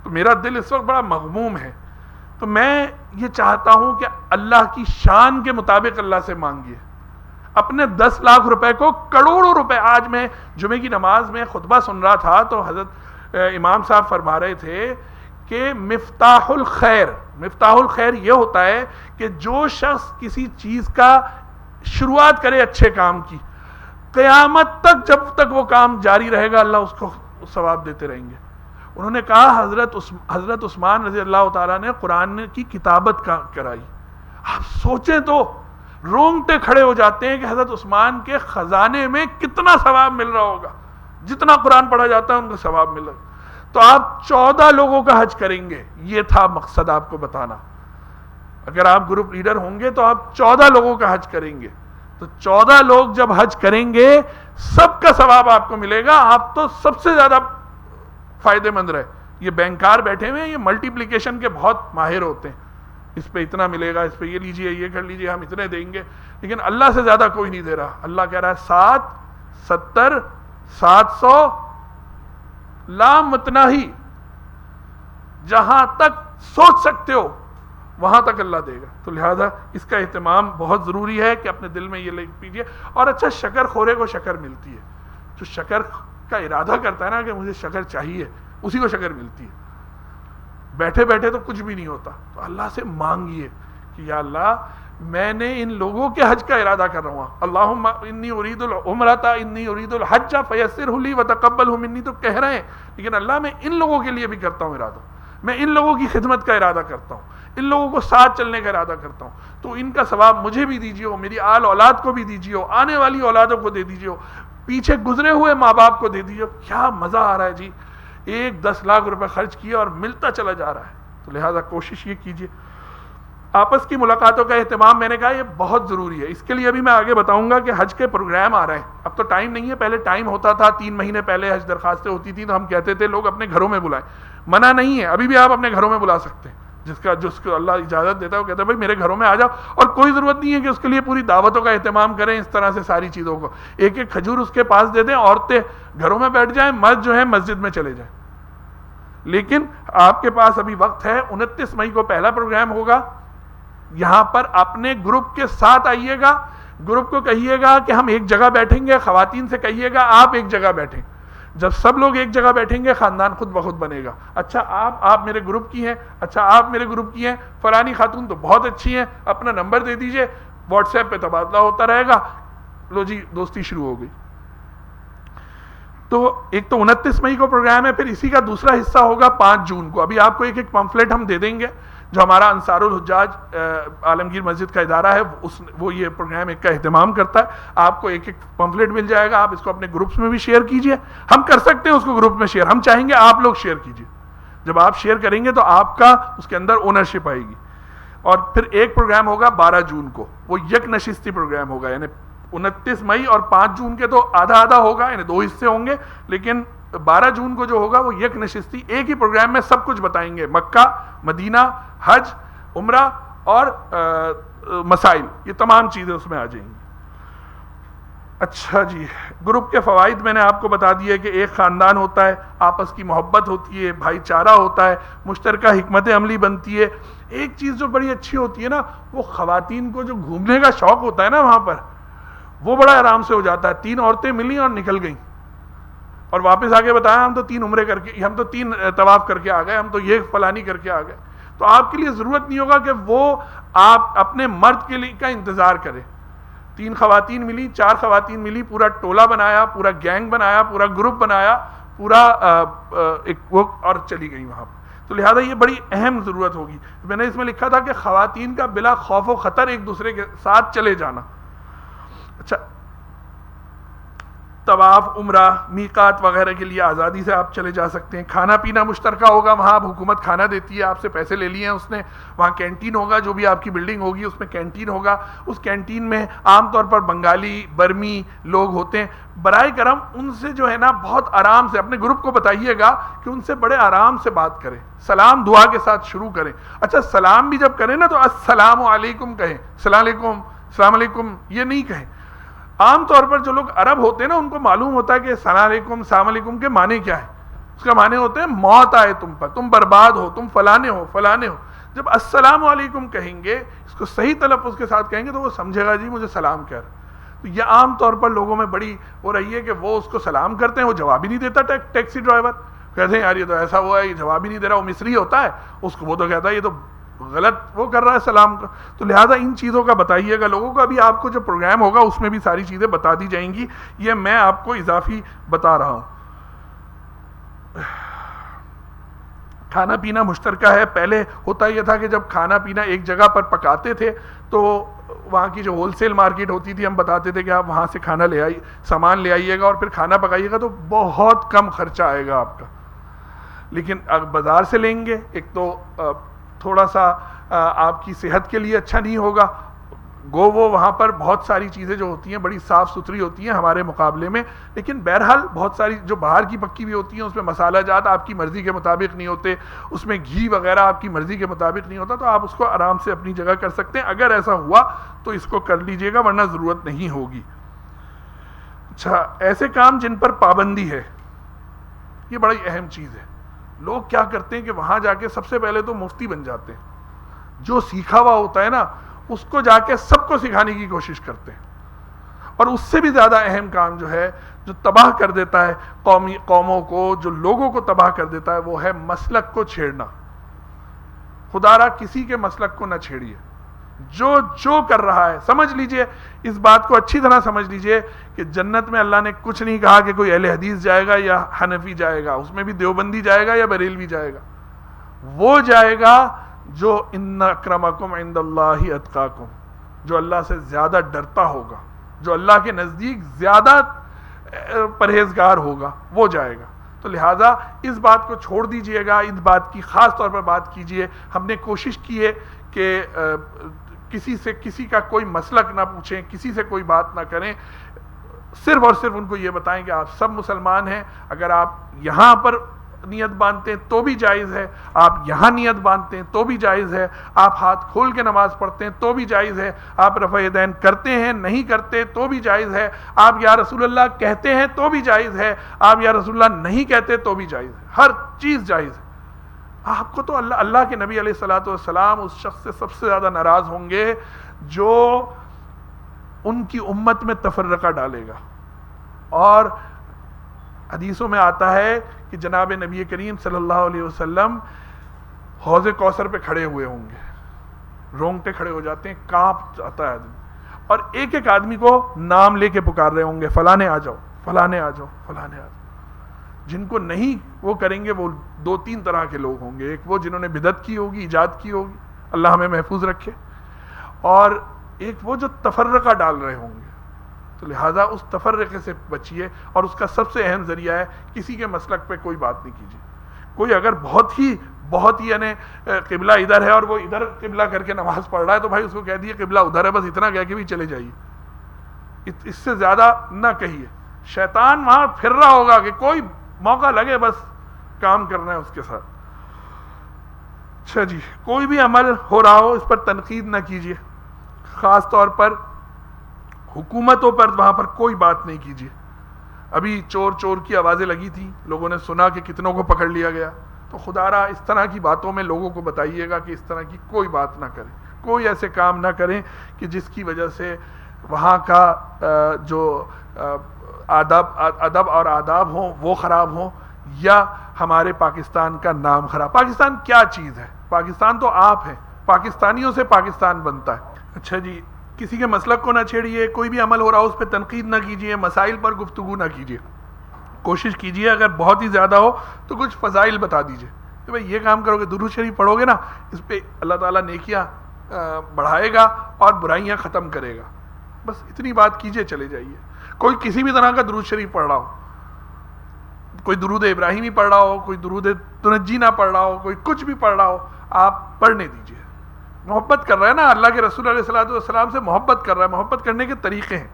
تو میرا دل اس وقت بڑا مغموم ہے. تو میں یہ چاہتا ہوں کہ اللہ کی شان کے مطابق اللہ سے مانگیے. اپنے 10 لاکھ روپے کو کروڑوں روپے. آج میں جمعے کی نماز میں خطبہ سن رہا تھا تو حضرت امام صاحب فرما رہے تھے کہ مفتاح الخیر یہ ہوتا ہے کہ جو شخص کسی چیز کا شروعات کرے اچھے کام کی، قیامت تک جب تک وہ کام جاری رہے گا اللہ اس کو ثواب دیتے رہیں گے. انہوں نے کہا حضرت عثمان رضی اللہ تعالیٰ نے قرآن کی کتابت کرائی. آپ سوچیں تو رونگٹے کھڑے ہو جاتے ہیں کہ حضرت عثمان کے خزانے میں کتنا ثواب مل رہا ہوگا. جتنا قرآن پڑھا جاتا ہے ان کو ثواب مل رہا. تو آپ 14 لوگوں کا حج کریں گے، یہ تھا مقصد آپ کو بتانا. اگر آپ گروپ لیڈر ہوں گے تو آپ 14 لوگوں کا حج کریں گے. تو 14 لوگ جب حج کریں گے سب کا ثواب آپ کو ملے گا. آپ تو سب سے زیادہ فائدے مند رہے. یہ بینکار بیٹھے ہوئے ہیں، یہ ملٹیپلیکیشن کے بہت ماہر ہوتے ہیں. اس پہ اتنا ملے گا، اس پہ یہ لیجئے، یہ کر لیجئے، ہم اتنے دیں گے. لیکن اللہ سے زیادہ کوئی نہیں دے رہا. اللہ کہہ رہا ہے 60 70 700 لامتناہی، جہاں تک سوچ سکتے ہو وہاں تک اللہ دے گا. تو لہذا اس کا اہتمام بہت ضروری ہے کہ اپنے دل میں یہ لے پیجئے. اور اچھا شکر خورے کو شکر ملتی ہے. جو شکر کا ارادہ کرتا ہے نا کہ مجھے شکر چاہیے، اسی کو شکر ملتی ہے. بیٹھے بیٹھے تو کچھ بھی نہیں ہوتا. تو اللہ سے مانگیے کہ یا اللہ میں نے ان لوگوں کے حج کا ارادہ کر رہا ہوں. اللہم انی ارید العمرۃ انی ارید الحج فیسرہ لی وتقبلہ منی. تو کہہ رہے ہیں لیکن اللہ میں ان لوگوں کے لیے بھی کرتا ہوں ارادہ. میں ان لوگوں کی خدمت کا ارادہ کرتا ہوں، ان لوگوں کو ساتھ چلنے کا ارادہ کرتا ہوں. تو ان کا ثواب مجھے بھی دیجیے، میری آل اولاد کو بھی دیجیے، آنے والی اولادوں کو دے دیجیے، پیچھے گزرے ہوئے ماں باپ کو دے دیجیے. کیا مزہ آ رہا ہے جی. 10 لاکھ روپے خرچ کیا اور ملتا چلا جا رہا ہے. تو لہٰذا کوشش یہ کیجیے. آپس کی ملاقاتوں کا اہتمام میں نے کہا یہ بہت ضروری ہے. اس کے لیے ابھی میں آگے بتاؤں گا کہ حج کے پروگرام آ رہے ہیں. اب تو ٹائم نہیں ہے، پہلے ٹائم ہوتا تھا. 3 مہینے پہلے حج درخواستیں ہوتی تھیں تو ہم کہتے تھے لوگ اپنے گھروں میں بلائیں. منع نہیں ہے، ابھی بھی آپ اپنے گھروں میں بلا سکتے ہیں. جس کو اللہ اجازت دیتا ہے وہ کہتا ہے بھائی میرے گھروں میں آ جاؤ. اور کوئی ضرورت نہیں ہے کہ اس کے لیے پوری دعوتوں کا اہتمام کریں. اس طرح سے ساری چیزوں کو ایک ایک کھجور اس کے پاس دے دیں، عورتیں گھروں میں بیٹھ جائیں، مرد جو ہے مسجد میں چلے جائیں. لیکن آپ کے پاس ابھی وقت ہے. 29 مئی کو پہلا پروگرام ہوگا. یہاں پر اپنے گروپ کے ساتھ آئیے گا. گروپ کو کہیے گا کہ ہم ایک جگہ بیٹھیں گے. خواتین سے کہیے گا آپ ایک جگہ بیٹھیں. جب سب لوگ ایک جگہ بیٹھیں گے خاندان خود بخود بنے گا. اچھا آپ میرے گروپ کی ہیں، اچھا آپ میرے گروپ کی ہیں، فلانی خاتون تو بہت اچھی ہیں، اپنا نمبر دے دیجئے، واٹس ایپ پہ تبادلہ ہوتا رہے گا. لو جی دوستی شروع ہو گئی. تو ایک تو 29 مئی کو پروگرام ہے. پھر اسی کا دوسرا حصہ ہوگا 5 جون کو. ابھی آپ کو ایک ایک پمفلٹ ہم دے دیں گے. جو ہمارا انصار الحجاج عالمگیر مسجد کا ادارہ ہے وہ یہ پروگرام ایک کا اہتمام کرتا ہے. آپ کو ایک ایک پمفلٹ مل جائے گا. آپ اس کو اپنے گروپس میں بھی شیئر کیجئے. ہم کر سکتے ہیں اس کو گروپ میں شیئر. ہم چاہیں گے آپ لوگ شیئر کیجئے. جب آپ شیئر کریں گے تو آپ کا اس کے اندر اونرشپ آئے گی. اور پھر ایک پروگرام ہوگا 12 جون کو. وہ یک نشستی پروگرام ہوگا. یعنی 29 مئی اور 5 جون کے تو آدھا آدھا ہوگا، یعنی 2 حصے ہوں گے، لیکن 12 جون کو جو ہوگا وہ یک نشستی ایک ہی پروگرام میں سب کچھ بتائیں گے، مکہ، مدینہ، حج، عمرہ اور مسائل، یہ تمام چیزیں اس میں آ جائیں گی۔ اچھا جی، گروپ کے فوائد میں نے آپ کو بتا دیا کہ ایک خاندان ہوتا ہے، آپس کی محبت ہوتی ہے، بھائی چارہ ہوتا ہے، مشترکہ حکمت عملی بنتی ہے۔ ایک چیز جو بڑی اچھی ہوتی ہے نا، وہ خواتین کو جو گھومنے کا شوق ہوتا ہے نا وہاں پر، وہ بڑا آرام سے ہو جاتا ہے۔ 3 عورتیں ملی اور نکل گئیں اور واپس آ کے بتایا ہم تو 3 عمرے کر کے، ہم تو 3 طواف کر کے آ گئے، ہم تو یہ فلانی کر کے آ گئے۔ تو آپ کے لیے ضرورت نہیں ہوگا کہ وہ آپ اپنے مرد کے لیے کا انتظار کریں۔ 3 خواتین ملی، 4 خواتین ملی، پورا ٹولہ بنایا، پورا گینگ بنایا، پورا گروپ بنایا، پورا ایک وہ اور چلی گئی وہاں پر۔ تو لہذا یہ بڑی اہم ضرورت ہوگی۔ میں نے اس میں لکھا تھا کہ خواتین کا بلا خوف و خطر ایک دوسرے کے ساتھ چلے جانا۔ اچھا، طواف، عمرہ، میقات وغیرہ کے لیے آزادی سے آپ چلے جا سکتے ہیں۔ کھانا پینا مشترکہ ہوگا، وہاں اب حکومت کھانا دیتی ہے، آپ سے پیسے لے لیے ہیں اس نے، وہاں کینٹین ہوگا، جو بھی آپ کی بلڈنگ ہوگی اس میں کینٹین ہوگا۔ اس کینٹین میں عام طور پر بنگالی، برمی لوگ ہوتے ہیں، برائے کرم ان سے جو ہے نا بہت آرام سے اپنے گروپ کو بتائیے گا کہ ان سے بڑے آرام سے بات کریں، سلام دعا کے ساتھ شروع کریں۔ اچھا، سلام بھی جب کریں نا تو السلام علیکم کہیں، السلام علیکم، السلام علیکم یہ نہیں کہیں۔ عام طور پر جو لوگ عرب ہوتے ہیں نا ان کو معلوم ہوتا ہے کہ السلام علیکم، السلام علیکم کے معنی کیا ہے۔ اس کا معنی ہوتے ہیں موت آئے تم پر، تم برباد ہو، تم فلانے ہو فلانے ہو۔ جب السلام علیکم کہیں گے، اس کو صحیح تلفظ کے ساتھ کہیں گے تو وہ سمجھے گا جی مجھے سلام کہہ رہا۔ تو یہ عام طور پر لوگوں میں بڑی ہو رہی ہے کہ وہ اس کو سلام کرتے ہیں، وہ جواب ہی نہیں دیتا۔ ٹیکسی ڈرائیور کہتے ہیں یار یہ تو ایسا ہوا ہے، یہ جواب ہی نہیں دے رہا، وہ مصری ہوتا ہے، اس کو وہ تو کہتا ہے یہ تو غلط وہ کر رہا ہے سلام کا۔ تو لہٰذا ان چیزوں کا بتائیے گا لوگوں کو۔ ابھی آپ کو جو پروگرام ہوگا اس میں بھی ساری چیزیں بتا دی جائیں گی، یہ میں آپ کو اضافی بتا رہا ہوں۔ کھانا پینا مشترکہ ہے۔ پہلے ہوتا یہ تھا کہ جب کھانا پینا ایک جگہ پر پکاتے تھے تو وہاں کی جو ہول سیل مارکیٹ ہوتی تھی، ہم بتاتے تھے کہ آپ وہاں سے کھانا لے آئیے، سامان لے آئیے گا اور پھر کھانا پکائیے گا تو بہت کم خرچہ آئے گا آپ کا۔ لیکن اگر بازار سے لیں گے، ایک تو تھوڑا سا آپ کی صحت کے لیے اچھا نہیں ہوگا، گو وہ وہاں پر بہت ساری چیزیں جو ہوتی ہیں بڑی صاف ستھری ہوتی ہیں ہمارے مقابلے میں، لیکن بہرحال بہت ساری جو باہر کی پکی ہوئی ہوتی ہیں اس میں مسالہ جات آپ کی مرضی کے مطابق نہیں ہوتے، اس میں گھی وغیرہ آپ کی مرضی کے مطابق نہیں ہوتا، تو آپ اس کو آرام سے اپنی جگہ کر سکتے ہیں۔ اگر ایسا ہوا تو اس کو کر لیجئے گا، ورنہ ضرورت نہیں ہوگی۔ اچھا، ایسے کام جن پر پابندی ہے، یہ بڑی اہم چیز ہے۔ لوگ کیا کرتے ہیں کہ وہاں جا کے سب سے پہلے تو مفتی بن جاتے ہیں، جو سیکھا ہوا ہوتا ہے نا اس کو جا کے سب کو سکھانے کی کوشش کرتے ہیں، اور اس سے بھی زیادہ اہم کام جو ہے جو تباہ کر دیتا ہے قوموں کو، جو لوگوں کو تباہ کر دیتا ہے، وہ ہے مسلک کو چھیڑنا۔ خدا را کسی کے مسلک کو نہ چھیڑیے، جو کر رہا ہے سمجھ لیجئے، اس بات کو اچھی طرح سمجھ لیجئے کہ جنت میں اللہ نے کچھ نہیں کہا کہ کوئی اہل حدیث جائے گا یا حنفی جائے گا، اس میں بھی دیوبندی جائے گا یا بریلوی جائے گا، وہ جائے گا جو ان اکرمکم عند اللہ اتقاکم، جو اللہ سے زیادہ ڈرتا ہوگا، جو اللہ کے نزدیک زیادہ پرہیزگار ہوگا، وہ جائے گا۔ تو لہٰذا اس بات کو چھوڑ دیجئے گا، اس بات کی خاص طور پر بات کیجئے۔ ہم نے کوشش کی ہے کہ کسی سے کسی کا کوئی مسلک نہ پوچھیں، کسی سے کوئی بات نہ کریں، صرف اور صرف ان کو یہ بتائیں کہ آپ سب مسلمان ہیں، اگر آپ یہاں پر نیت باندھتے ہیں تو بھی جائز ہے، آپ یہاں نیت باندھتے ہیں تو بھی جائز ہے، آپ ہاتھ کھول کے نماز پڑھتے ہیں تو بھی جائز ہے، آپ رفع یدین کرتے ہیں نہیں کرتے تو بھی جائز ہے، آپ یا رسول اللہ کہتے ہیں تو بھی جائز ہے، آپ یا رسول اللہ نہیں کہتے تو بھی جائز ہے، ہر چیز جائز ہے۔ آپ کو تو اللہ کے نبی علیہ الصلوۃ والسلام اس شخص سے سب سے زیادہ ناراض ہوں گے جو ان کی امت میں تفرقہ ڈالے گا۔ اور حدیثوں میں آتا ہے کہ جناب نبی کریم صلی اللہ علیہ وسلم حوض کوثر پہ کھڑے ہوئے ہوں گے، رونگٹے کھڑے ہو جاتے ہیں، کانپ جاتا ہے آدمی، اور ایک ایک آدمی کو نام لے کے پکار رہے ہوں گے، فلانے آ جاؤ، فلانے آ جاؤ، فلانے آ جاؤ۔ جن کو نہیں وہ کریں گے وہ 2-3 طرح کے لوگ ہوں گے، ایک وہ جنہوں نے بدعت کی ہوگی، ایجاد کی ہوگی، اللہ ہمیں محفوظ رکھے، اور ایک وہ جو تفرقہ ڈال رہے ہوں گے۔ تو لہٰذا اس تفرقے سے بچیے، اور اس کا سب سے اہم ذریعہ ہے کسی کے مسلک پہ کوئی بات نہیں کیجیے۔ کوئی اگر بہت ہی یعنی قبلہ ادھر ہے اور وہ ادھر قبلہ کر کے نماز پڑھ رہا ہے تو بھائی اس کو کہہ دیے قبلہ ادھر ہے، بس اتنا کہہ کے بھی چلے جائیے، اس سے زیادہ نہ کہیے. شیطان وہاں پھر رہا ہوگا کہ کوئی موقع لگے بس کام کرنا ہے اس کے ساتھ. اچھا جی, کوئی بھی عمل ہو رہا ہو اس پر تنقید نہ کیجیے, خاص طور پر حکومتوں پر وہاں پر کوئی بات نہیں کیجیے. ابھی چور چور کی آوازیں لگی تھی, لوگوں نے سنا کہ کتنوں کو پکڑ لیا گیا, تو خدا را اس طرح کی باتوں میں لوگوں کو بتائیے گا کہ اس طرح کی کوئی بات نہ کریں, کوئی ایسے کام نہ کریں کہ جس کی وجہ سے وہاں کا جو ادب اور آداب ہوں وہ خراب ہوں, یا ہمارے پاکستان کا نام خراب. پاکستان کیا چیز ہے؟ پاکستان تو آپ ہیں, پاکستانیوں سے پاکستان بنتا ہے. اچھا جی, کسی کے مسلک کو نہ چھیڑیے, کوئی بھی عمل ہو رہا ہو اس پہ تنقید نہ کیجیے, مسائل پر گفتگو نہ کیجیے. کوشش کیجیے اگر بہت ہی زیادہ ہو تو کچھ فضائل بتا دیجیے کہ بھائی یہ کام کرو گے, درود شریف پڑھو گے نا, اس پہ اللہ تعالیٰ نیکیاں بڑھائے گا اور برائیاں ختم کرے گا. بس اتنی بات کیجیے, چلے جائیے. کوئی کسی بھی طرح کا درود شریف پڑھ رہا ہو, کوئی درود ابراہیمی پڑھ رہا ہو, کوئی درود تنجی نہ پڑھ رہا ہو, کوئی کچھ بھی پڑھ رہا ہو, آپ پڑھنے دیجیے. محبت کر رہا ہے نا, اللہ کے رسول علیہ الصلوۃ والسلام سے محبت کر رہا ہے, محبت کرنے کے طریقے ہیں.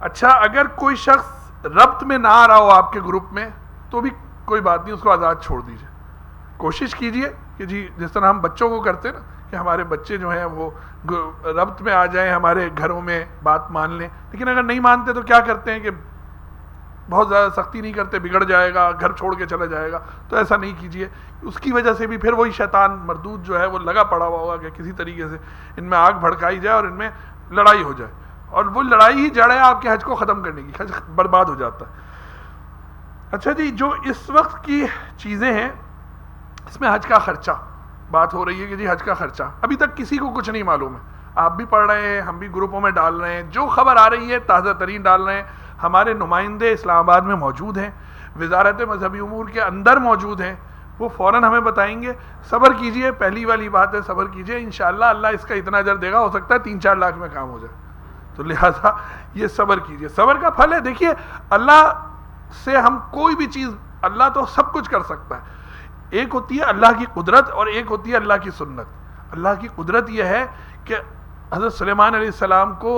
اچھا, اگر کوئی شخص ربط میں نہ آ رہا ہو آپ کے گروپ میں تو بھی کوئی بات نہیں, اس کو آزاد چھوڑ دیجیے. کوشش کیجیے کہ جی جس طرح ہم بچوں کو کرتے ہیں نا کہ ہمارے بچے جو ہیں وہ ربط میں آ جائیں, ہمارے گھروں میں بات مان لیں. لیکن اگر نہیں مانتے تو کیا کرتے ہیں کہ بہت زیادہ سختی نہیں کرتے, بگڑ جائے گا, گھر چھوڑ کے چلا جائے گا. تو ایسا نہیں کیجیے, اس کی وجہ سے بھی پھر وہی شیطان مردود جو ہے وہ لگا پڑا ہوا ہوگا کہ کسی طریقے سے ان میں آگ بھڑکائی جائے اور ان میں لڑائی ہو جائے, اور وہ لڑائی ہی جڑ ہے آپ کے حج کو ختم کرنے کی, حج برباد ہو جاتا ہے. اچھا جی, جو اس وقت کی چیزیں ہیں اس میں حج کا خرچہ بات ہو رہی ہے کہ جی حج کا خرچہ ابھی تک کسی کو کچھ نہیں معلوم ہے. آپ بھی پڑھ رہے ہیں, ہم بھی گروپوں میں ڈال رہے ہیں, جو خبر آ رہی ہے تازہ ترین ڈال رہے ہیں. ہمارے نمائندے اسلام آباد میں موجود ہیں, وزارت مذہبی امور کے اندر موجود ہیں, وہ فوراً ہمیں بتائیں گے. صبر کیجئے, پہلی والی بات ہے صبر کیجئے, انشاءاللہ اللہ اس کا اتنا اجر دے گا, ہو سکتا ہے 3-4 لاکھ میں کام ہو جائے. تو لہٰذا یہ صبر کیجئے, صبر کا پھل ہے. دیکھیے اللہ سے ہم کوئی بھی چیز, اللہ تو سب کچھ کر سکتا ہے. ایک ہوتی ہے اللہ کی قدرت اور ایک ہوتی ہے اللہ کی سنت. اللہ کی قدرت یہ ہے کہ حضرت سلیمان علیہ السلام کو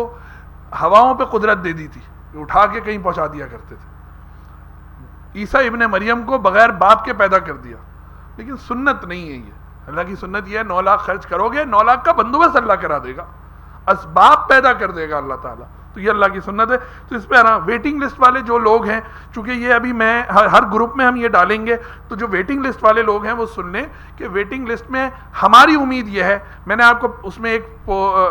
ہواؤں پہ قدرت دے دی تھی, اٹھا کے کہیں پہنچا دیا کرتے تھے. عیسیٰ ابن مریم کو بغیر باپ کے پیدا کر دیا. لیکن سنت نہیں ہے یہ. اللہ کی سنت یہ ہے 9 لاکھ خرچ کرو گے, 9 لاکھ کا بندوبست اللہ کرا دے گا, اسباب پیدا کر دے گا اللہ تعالیٰ. تو یہ اللہ کی سنت ہے. تو اس پہ نا ویٹنگ لسٹ والے جو لوگ ہیں, چونکہ یہ ابھی میں ہر گروپ میں ہم یہ ڈالیں گے, تو جو ویٹنگ لسٹ والے لوگ ہیں وہ سن لیں کہ ویٹنگ لسٹ میں ہماری امید یہ ہے. میں نے آپ کو اس میں ایک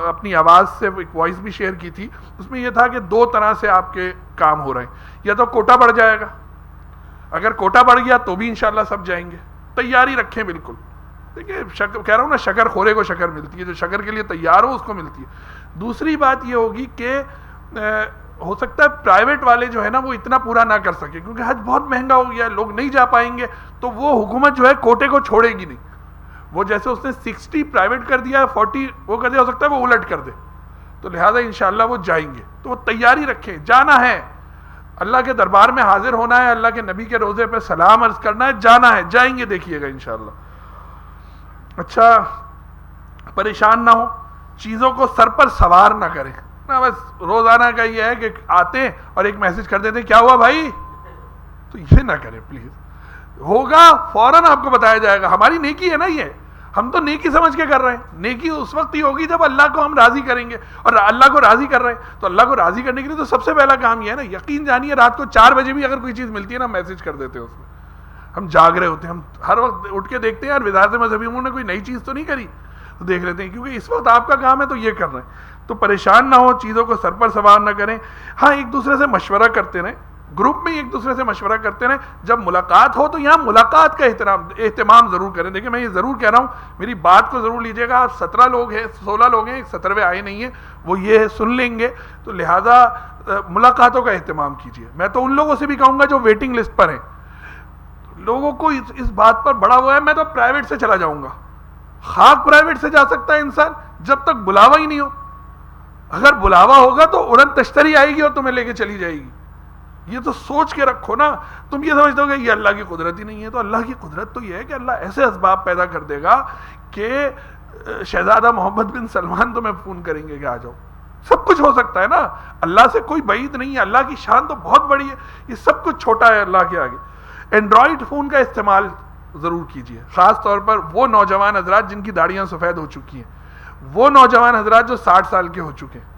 اپنی آواز سے ایک وائس بھی شیئر کی تھی, اس میں یہ تھا کہ 2 طرح سے آپ کے کام ہو رہے ہیں. یا تو کوٹا بڑھ جائے گا, اگر کوٹا بڑھ گیا تو بھی انشاءاللہ سب جائیں گے. تیاری رکھیں بالکل. دیکھیے کہہ رہا ہوں نا, شکر خورے کو شکر ملتی ہے, جو شکر کے لیے تیار ہو اس کو ملتی ہے. دوسری بات یہ ہوگی کہ ہو سکتا ہے پرائیویٹ والے جو ہے نا وہ اتنا پورا نہ کر سکے, کیونکہ حج بہت مہنگا ہو گیا ہے, لوگ نہیں جا پائیں گے. تو وہ حکومت جو ہے کوٹے کو چھوڑے گی نہیں. وہ جیسے اس نے 60 پرائیویٹ کر دیا, 40 وہ کر دیا, ہو سکتا ہے وہ الٹ کر دے. تو لہٰذا انشاءاللہ وہ جائیں گے. تو وہ تیاری رکھیں, جانا ہے, اللہ کے دربار میں حاضر ہونا ہے, اللہ کے نبی کے روزے پہ سلام عرض کرنا ہے, جانا ہے, جائیں گے, دیکھیے گا انشاءاللہ. اچھا, پریشان نہ ہو, چیزوں کو سر پر سوار نہ کریں. بس روزانہ کا یہ ہے کہ آتے ہیں اور ایک میسج کر دیتے ہیں کیا ہوا بھائی, تو یہ نہ کریں پلیز. ہوگا فوراً آپ کو بتایا جائے گا. ہماری نیکی ہے نا یہ, ہم تو نیکی سمجھ کے کر رہے ہیں. نیکی اس وقت ہی ہوگی جب اللہ کو ہم راضی کریں گے, اور اللہ کو راضی کر رہے ہیں. تو اللہ کو راضی کرنے کے لیے تو سب سے پہلا کام یہ ہے نا, یقین جانیے رات کو 4 بجے بھی اگر کوئی چیز ملتی ہے نا, میسج کر دیتے ہیں اس میں. ہم جاگ رہے ہوتے ہیں, ہم ہر وقت اٹھ کے دیکھتے ہیں یار وزارت مذہبی امور نے کوئی نئی چیز تو نہیں کری, تو دیکھ لیتے ہیں, کیونکہ اس وقت آپ کا کام ہے تو یہ کر رہے ہیں. تو پریشان نہ ہو, چیزوں کو سر پر سوار نہ کریں. ہاں, ایک دوسرے سے مشورہ کرتے رہیں, گروپ میں ایک دوسرے سے مشورہ کرتے رہیں. جب ملاقات ہو تو یہاں ملاقات کا اہتمام ضرور کریں. دیکھیں میں یہ ضرور کہہ رہا ہوں, میری بات کو ضرور لیجیے گا. آپ 17 لوگ ہیں, 16 لوگ ہیں, 17ویں آئے نہیں ہیں, وہ یہ سن لیں گے. تو لہٰذا ملاقاتوں کا اہتمام کیجیے. میں تو ان لوگوں سے بھی کہوں گا جو ویٹنگ لسٹ پر ہیں, لوگوں کو اس بات پر بڑا ہوا ہے میں تو پرائیویٹ سے چلا جاؤں گا. خاک پرائیویٹ سے جا سکتا ہے انسان جب تک بلاوا ہی نہیں ہو. اگر بلاوا ہوگا تو اڑن تشتری آئے گی اور تمہیں لے کے چلی جائے گی. یہ تو سوچ کے رکھو نا. تم یہ سمجھتے ہو کہ یہ اللہ کی قدرت ہی نہیں ہے, تو اللہ کی قدرت تو یہ ہے کہ اللہ ایسے اسباب پیدا کر دے گا کہ شہزادہ محمد بن سلمان تمہیں فون کریں گے کہ آ جاؤ. سب کچھ ہو سکتا ہے نا، اللہ سے کوئی بعید نہیں ہے، اللہ کی شان تو بہت بڑی ہے، یہ سب کچھ چھوٹا ہے اللہ کے آگے۔ اینڈرائڈ فون کا استعمال ضرور کیجیے، خاص طور پر وہ نوجوان حضرات جن کی داڑیاں سفید ہو چکی ہیں، وہ نوجوان حضرات جو 60 سال کے ہو چکے ہیں،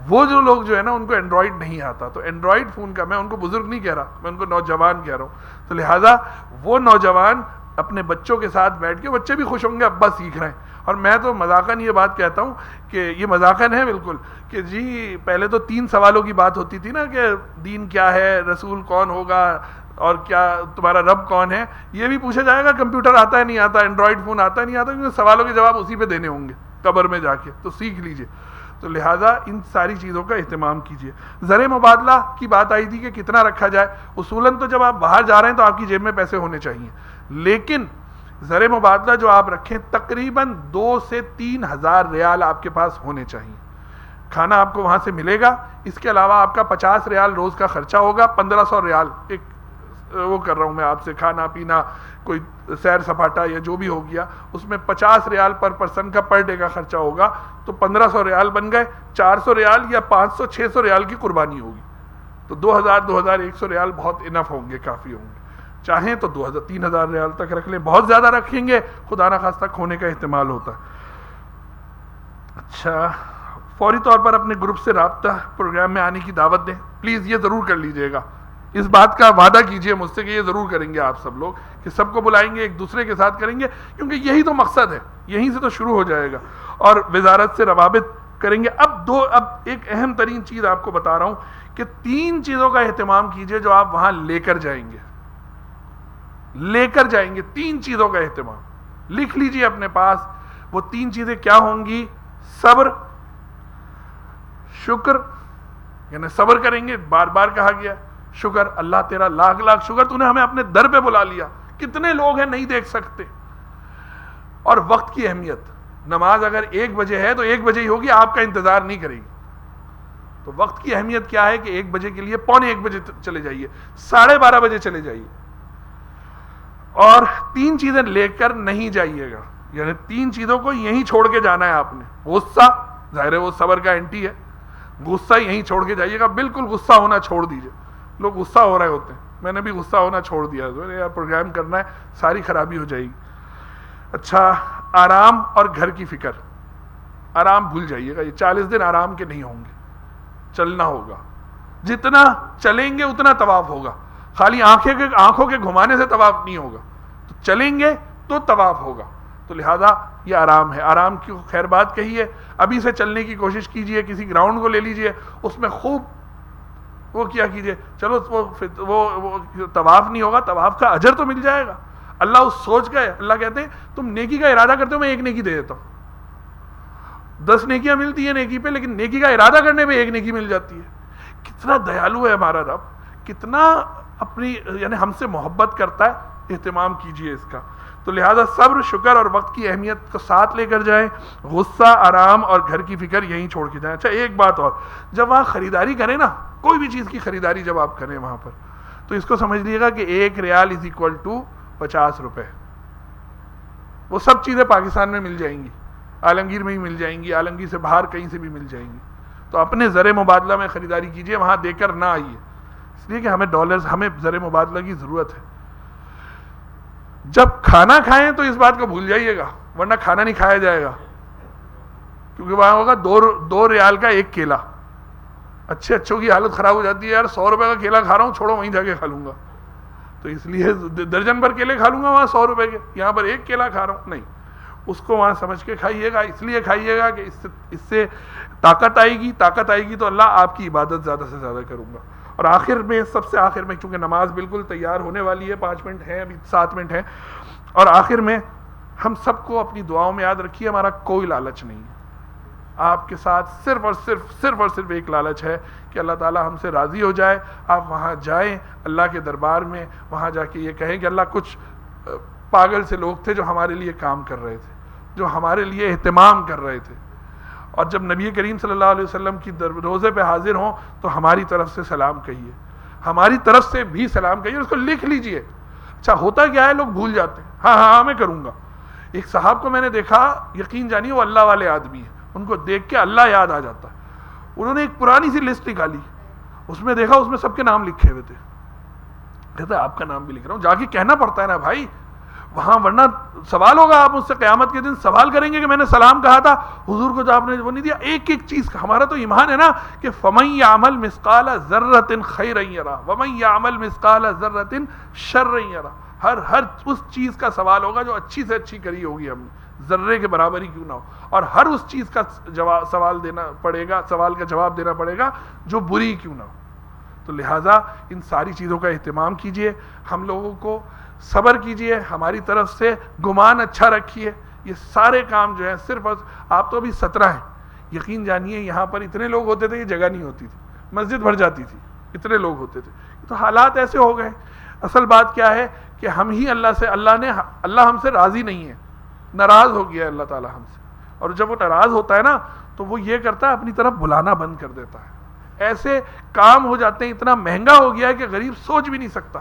وہ جو لوگ جو ہے نا ان کو اینڈرائڈ نہیں آتا، تو اینڈرائڈ فون کا، میں ان کو بزرگ نہیں کہہ رہا، میں ان کو نوجوان کہہ رہا ہوں، تو لہٰذا وہ نوجوان اپنے بچوں کے ساتھ بیٹھ کے، بچے بھی خوش ہوں گے ابا سیکھ رہے ہیں۔ اور میں تو مذاقاً یہ بات کہتا ہوں کہ یہ مذاقاً ہے بالکل، کہ جی پہلے تو 3 سوالوں کی بات ہوتی تھی نا، کہ دین کیا ہے، رسول کون ہوگا، اور کیا تمہارا رب کون ہے، یہ بھی پوچھا جائے گا کمپیوٹر آتا ہے نہیں آتا، اینڈرائڈ فون آتا ہے نہیں آتا، کیونکہ سوالوں کے جواب اسی پہ دینے ہوں گے قبر میں جا کے، تو سیکھ لیجئے۔ تو لہٰذا ان ساری چیزوں کا اہتمام کیجیے۔ زر مبادلہ کی بات آئی تھی کہ کتنا رکھا جائے، اصولاً تو جب آپ باہر جا رہے ہیں تو آپ کی جیب میں پیسے ہونے چاہیے، لیکن زر مبادلہ جو آپ رکھیں تقریباً 2 سے 3 ہزار ریال آپ کے پاس ہونے چاہیے۔ کھانا آپ کو وہاں سے ملے گا، اس کے علاوہ آپ کا 50 ریال روز کا خرچہ ہوگا، 1500 ریال ایک وہ کر رہا ہوں میں آپ سے، کھانا پینا کوئی سیر سپاٹا یا جو بھی ہو گیا، اس میں 50 ریال پر پرسن کا پر ڈے کا خرچہ ہوگا، تو 1500 ریال بن گئے، 400 ریال یا 500 600 ریال کی قربانی ہوگی، تو 2000 2100 ریال بہت انف ہوں گے، کافی ہوں گے۔ چاہیں تو 2000 3000 ریال تک رکھ لیں، بہت زیادہ رکھیں گے خدا نخواستہ کھونے کا احتمال ہوتا ہے۔ اچھا، فوری طور پر اپنے گروپ سے رابطہ پروگرام میں آنے کی دعوت دیں، پلیز یہ ضرور کر لیجئے گا، اس بات کا وعدہ کیجئے مجھ سے کہ یہ ضرور کریں گے آپ سب لوگ، کہ سب کو بلائیں گے، ایک دوسرے کے ساتھ کریں گے، کیونکہ یہی تو مقصد ہے، یہیں سے تو شروع ہو جائے گا، اور وزارت سے روابط کریں گے۔ اب ایک اہم ترین چیز آپ کو بتا رہا ہوں کہ 3 چیزوں کا اہتمام کیجئے جو آپ وہاں لے کر جائیں گے، 3 چیزوں کا اہتمام لکھ لیجئے اپنے پاس۔ وہ 3 چیزیں کیا ہوں گی؟ صبر، شکر، یعنی صبر کریں گے، بار بار کہا گیا، شکر، اللہ تیرا لاکھ لاکھ شکر، تو نے ہمیں اپنے در پہ بلا لیا، کتنے لوگ ہیں نہیں دیکھ سکتے۔ اور وقت کی اہمیت، نماز اگر 1 بجے ہے تو 1 بجے ہی ہوگی، آپ کا انتظار نہیں کرے گی، تو وقت کی اہمیت کیا ہے کہ 1 بجے کے لیے 1:45 بجے چلے جائیے، 12:30 بجے چلے جائیے، اور 3 چیزیں لے کر نہیں جائیے گا، یعنی 3 چیزوں کو یہیں چھوڑ کے جانا ہے آپ نے۔ غصہ، ظاہر ہے وہ صبر کا اینٹی ہے، غصہ یہیں چھوڑ کے جائیے گا، بالکل غصہ ہونا چھوڑ دیجئے۔ لوگ غصہ ہو رہے ہوتے ہیں، میں نے بھی غصہ ہونا چھوڑ دیا، یار پروگرام کرنا ہے، ساری خرابی ہو جائے گی۔ اچھا، آرام اور گھر کی فکر، آرام بھول جائیے گا، یہ 40 دن آرام کے نہیں ہوں گے، چلنا ہوگا، جتنا چلیں گے اتنا طواف ہوگا، خالی آنکھوں کے گھمانے سے طواف نہیں ہوگا، تو چلیں گے تو طواف ہوگا، تو لہذا یہ آرام ہے۔ آرام کی خیر بات کہی ہے، ابھی سے چلنے کی کوشش کیجئے، کسی گراؤنڈ کو لے لیجئے، اس میں خوب وہ کیا کیجئے، چلو وہ طواف نہیں ہوگا، طواف کا اجر تو مل جائے گا، اللہ اس سوچ کا ہے، اللہ کہتے ہیں تم نیکی کا ارادہ کرتے ہو، میں 1 نیکی دے دیتا ہوں، 10 نیکیاں ملتی ہیں نیکی پہ، لیکن نیکی کا ارادہ کرنے پہ 1 نیکی مل جاتی ہے۔ کتنا دیالو ہے ہمارا رب، کتنا اپنی یعنی ہم سے محبت کرتا ہے، اہتمام کیجئے اس کا۔ تو لہذا صبر، شکر اور وقت کی اہمیت کو ساتھ لے کر جائیں، غصہ، آرام اور گھر کی فکر یہیں چھوڑ کے جائیں۔ اچھا، ایک بات اور، جب وہاں خریداری کریں نا، کوئی بھی چیز کی خریداری جب آپ کریں وہاں پر، تو اس کو سمجھ لیے گا کہ 1 ریال = 50 روپے۔ وہ سب چیزیں پاکستان میں مل جائیں گی، عالمگیر میں ہی مل جائیں گی، عالمگیر سے باہر کہیں سے بھی مل جائیں گی، تو اپنے زر مبادلہ میں خریداری کیجئے، وہاں دے کر نہ آئیے، اس لیے کہ ہمیں زر مبادلہ کی ضرورت ہے۔ جب کھانا کھائیں تو اس بات کو بھول جائیے گا، ورنہ کھانا نہیں کھایا جائے گا، کیونکہ وہاں ہوگا 2 ریال کا 1 کیلا، اچھوں کی حالت خراب ہو جاتی ہے، یار 100 روپے کا کیلا کھا رہا ہوں، چھوڑو وہیں جا کے کھا لوں گا، تو اس لیے درجن بھر کیلے کھا لوں گا وہاں 100 روپے کے، یہاں پر 1 کیلا کھا رہا ہوں، نہیں، اس کو وہاں سمجھ کے کھائیے گا، اس لیے کھائیے گا کہ اس سے طاقت آئے گی تو اللہ آپ کی عبادت زیادہ سے زیادہ کروں گا۔ اور آخر میں، سب سے آخر میں، چونکہ نماز بالکل تیار ہونے والی ہے، 5 منٹ ہیں، ابھی 7 منٹ ہیں، اور آخر میں ہم سب کو اپنی دعاؤں میں یاد رکھیے، ہمارا کوئی لالچ نہیں ہے، آپ کے ساتھ صرف اور صرف ایک لالچ ہے کہ اللہ تعالیٰ ہم سے راضی ہو جائے، آپ وہاں جائیں اللہ کے دربار میں، وہاں جا کے یہ کہیں کہ اللہ، کچھ پاگل سے لوگ تھے جو ہمارے لیے کام کر رہے تھے، جو ہمارے لیے اہتمام کر رہے تھے، اور جب نبی کریم صلی اللہ علیہ وسلم کی روزے پہ حاضر ہوں تو ہماری طرف سے سلام کہیے، ہماری طرف سے بھی سلام کہیے، اس کو لکھ لیجئے۔ اچھا، ہوتا کیا ہے، لوگ بھول جاتے ہیں، ہاں میں کروں گا۔ ایک صاحب کو میں نے دیکھا، یقین جانیے وہ اللہ والے آدمی ہیں، ان کو دیکھ کے اللہ یاد آ جاتا ہے، انہوں نے ایک پرانی سی لسٹ نکالی، اس میں دیکھا اس میں سب کے نام لکھے ہوئے تھے. کہتا ہے آپ کا نام بھی لکھ رہا ہوں. جا کے کہنا پڑتا ہے نا بھائی وہاں، ورنہ سوال ہوگا. آپ مجھ سے قیامت کے دن سوال کریں گے کہ میں نے سلام کہا تھا حضور کو جو آپ نے وہ نہیں دیا. ایک ایک چیز کا ہمارا تو ایمان ہے نا کہ فَمَن يَعْمَلْ مِثْقَالَ ذَرَّةٍ خَيْرًا يَرَهُ وَمَن يَعْمَلْ مِثْقَالَ ذَرَّةٍ شَرًّا يَرَهُ. ہر اس چیز کا سوال ہوگا جو اچھی سے اچھی کری ہوگی ہم نے، ذرے کے برابر ہی کیوں نہ ہو. اور ہر اس چیز کا سوال دینا پڑے گا، سوال کا جواب دینا پڑے گا جو بری کیوں نہ ہو. تو لہٰذا ان ساری چیزوں کا اہتمام کیجئے. ہم لوگوں کو صبر کیجئے، ہماری طرف سے گمان اچھا رکھیے. یہ سارے کام جو ہیں صرف آپ تو ابھی 17 ہیں، یقین جانیے یہاں پر اتنے لوگ ہوتے تھے یہ جگہ نہیں ہوتی تھی، مسجد بھر جاتی تھی، اتنے لوگ ہوتے تھے. تو حالات ایسے ہو گئے. اصل بات کیا ہے کہ ہم ہی اللہ ہم سے راضی نہیں ہے، ناراض ہو گیا ہے اللہ تعالیٰ ہم سے. اور جب وہ ناراض ہوتا ہے نا تو وہ یہ کرتا ہے اپنی طرف بلانا بند کر دیتا ہے. ایسے کام ہو جاتے ہیں، اتنا مہنگا ہو گیا ہے کہ غریب سوچ بھی نہیں سکتا.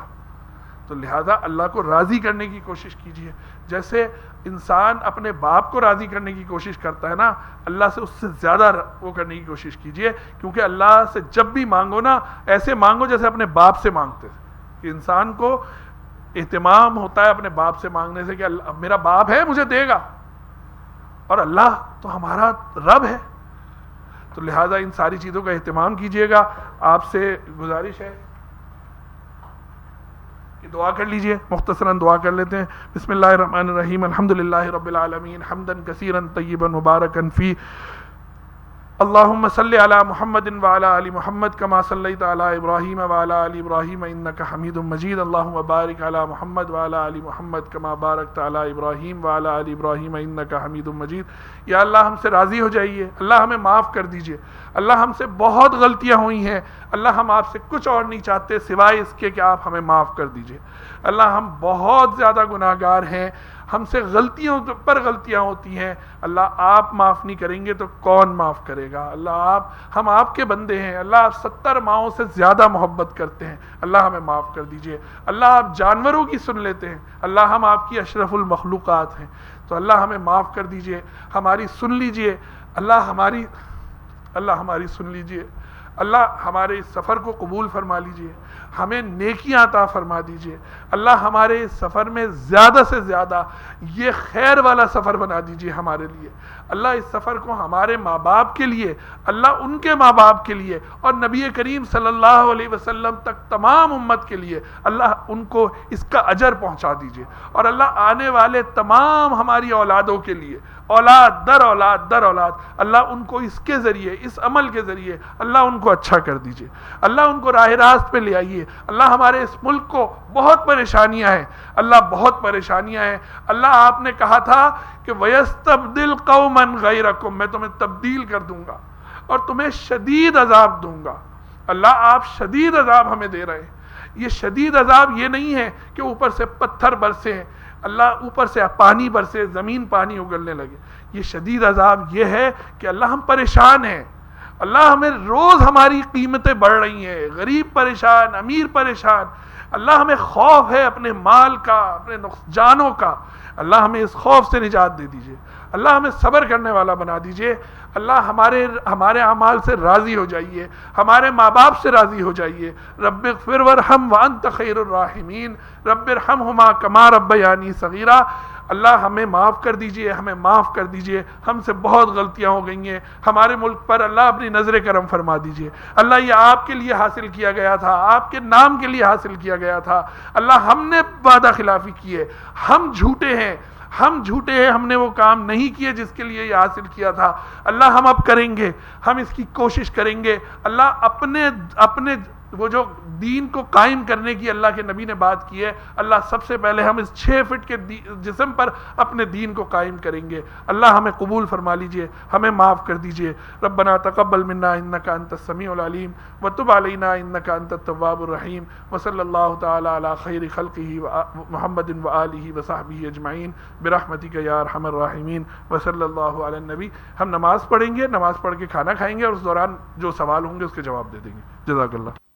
تو لہٰذا اللہ کو راضی کرنے کی کوشش کیجیے. جیسے انسان اپنے باپ کو راضی کرنے کی کوشش کرتا ہے نا، اللہ سے اس سے زیادہ وہ کرنے کی کوشش کیجیے. کیونکہ اللہ سے جب بھی مانگو نا ایسے مانگو جیسے اپنے باپ سے مانگتے تھے. کہ انسان کو اہتمام ہوتا ہے اپنے باپ سے مانگنے سے کہ اللہ میرا باپ ہے مجھے دے گا، اور اللہ تو ہمارا رب ہے. تو لہٰذا ان ساری چیزوں کا اہتمام کیجیے گا. آپ سے گزارش ہے کہ دعا کر لیجئے. مختصراً دعا کر لیتے ہیں. بسم اللہ الرحمن الرحیم. الحمدللہ رب العالمین حمداً کثیراً طیباً مبارکاً فی. اللہم صلی علی محمد وعلی آل محمد کما صلیت علی ابراہیم وعلی آل ابراہیم انک حمید مجید. اللہم بارک علی محمد وعلی آل محمد کما بارکت علی ابراہیم وعلی آل ابراہیم انک حمید مجید. یا اللہ ہم سے راضی ہو جائیے، اللہ ہمیں معاف کر دیجئے. اللہ ہم سے بہت غلطیاں ہوئی ہیں، اللہ ہم آپ سے کچھ اور نہیں چاہتے سوائے اس کے کہ آپ ہمیں معاف کر دیجئے. اللہ ہم بہت زیادہ گناہ گار ہیں، ہم سے غلطیوں پر غلطیاں ہوتی ہیں. اللہ آپ معاف نہیں کریں گے تو کون معاف کرے گا. اللہ ہم آپ کے بندے ہیں. اللہ آپ 70 ماؤں سے زیادہ محبت کرتے ہیں. اللہ ہمیں معاف کر دیجئے. اللہ آپ جانوروں کی سن لیتے ہیں. اللہ ہم آپ کی اشرف المخلوقات ہیں. تو اللہ ہمیں معاف کر دیجئے، ہماری سن لیجئے. اللہ ہماری سن لیجئے. اللہ ہمارے اس سفر کو قبول فرما لیجئے، ہمیں نیکیاں عطا فرما دیجئے. اللہ ہمارے اس سفر میں زیادہ سے زیادہ یہ خیر والا سفر بنا دیجئے ہمارے لیے. اللہ اس سفر کو ہمارے ماں باپ کے لیے، اللہ ان کے ماں باپ کے لیے، اور نبی کریم صلی اللہ علیہ وسلم تک تمام امت کے لیے اللہ ان کو اس کا اجر پہنچا دیجئے. اور اللہ آنے والے تمام ہماری اولادوں کے لیے، اولاد در اولاد اللہ ان کو اس کے ذریعے، اس عمل کے ذریعے اللہ ان کو اچھا کر دیجئے. اللہ ان کو راہ راست پہ لے آئیے. اللہ ہمارے اس ملک کو بہت پریشانیاں ہیں، اللہ بہت پریشانیاں ہیں. اللہ آپ نے کہا تھا کہ وَيَسْتَبْدِلْ قَوْمًا غَيْرَكُمْ، میں تمہیں تبدیل کر دوں گا اور تمہیں شدید عذاب دوں گا. اللہ آپ شدید عذاب ہمیں دے رہے ہیں. یہ شدید عذاب یہ نہیں ہے کہ اوپر سے پتھر برسے ہیں، اللہ اوپر سے پانی برسے، زمین پانی اگلنے لگے. یہ شدید عذاب یہ ہے کہ اللہ ہم پریشان ہیں. اللہ ہمیں روز ہماری قیمتیں بڑھ رہی ہیں، غریب پریشان، امیر پریشان. اللہ ہمیں خوف ہے اپنے مال کا، اپنے جانوں کا. اللہ ہمیں اس خوف سے نجات دے دیجئے. اللہ ہمیں صبر کرنے والا بنا دیجئے. اللہ ہمارے اعمال سے راضی ہو جائیے، ہمارے ماں باپ سے راضی ہو جائیے. رب اغفر وارحم وانت خیر الراحمین، رب ارحمہما کما ربیانی صغیرا. اللہ ہمیں معاف کر دیجئے، ہمیں معاف کر دیجئے. ہم سے بہت غلطیاں ہو گئی ہیں. ہمارے ملک پر اللہ اپنی نظر کرم فرما دیجئے. اللہ یہ آپ کے لیے حاصل کیا گیا تھا، آپ کے نام کے لیے حاصل کیا گیا تھا. اللہ ہم نے وعدہ خلافی کی ہے، ہم جھوٹے ہیں، ہم نے وہ کام نہیں کیے جس کے لیے یہ حاصل کیا تھا. اللہ ہم اب کریں گے، ہم اس کی کوشش کریں گے. اللہ اپنے وہ جو دین کو قائم کرنے کی اللہ کے نبی نے بات کی ہے، اللہ سب سے پہلے ہم اس 6 فٹ کے جسم پر اپنے دین کو قائم کریں گے. اللہ ہمیں قبول فرما لیجئے، ہمیں معاف کر دیجئے. ربنا تقبل منا انک انت السمیع العلیم وتب علینا انک انت التواب الرحیم. وصلی اللہ تعالی علی خیر خلقہ محمد وآلہ وصحبہ اجمعین برحمتک یا ارحم الراحمین. وصلی اللہ علی النبی. ہم نماز پڑھیں گے، نماز پڑھ کے کھانا کھائیں گے، اور اس دوران جو سوال ہوں گے اس کے جواب دے دیں گے. جزاک اللہ.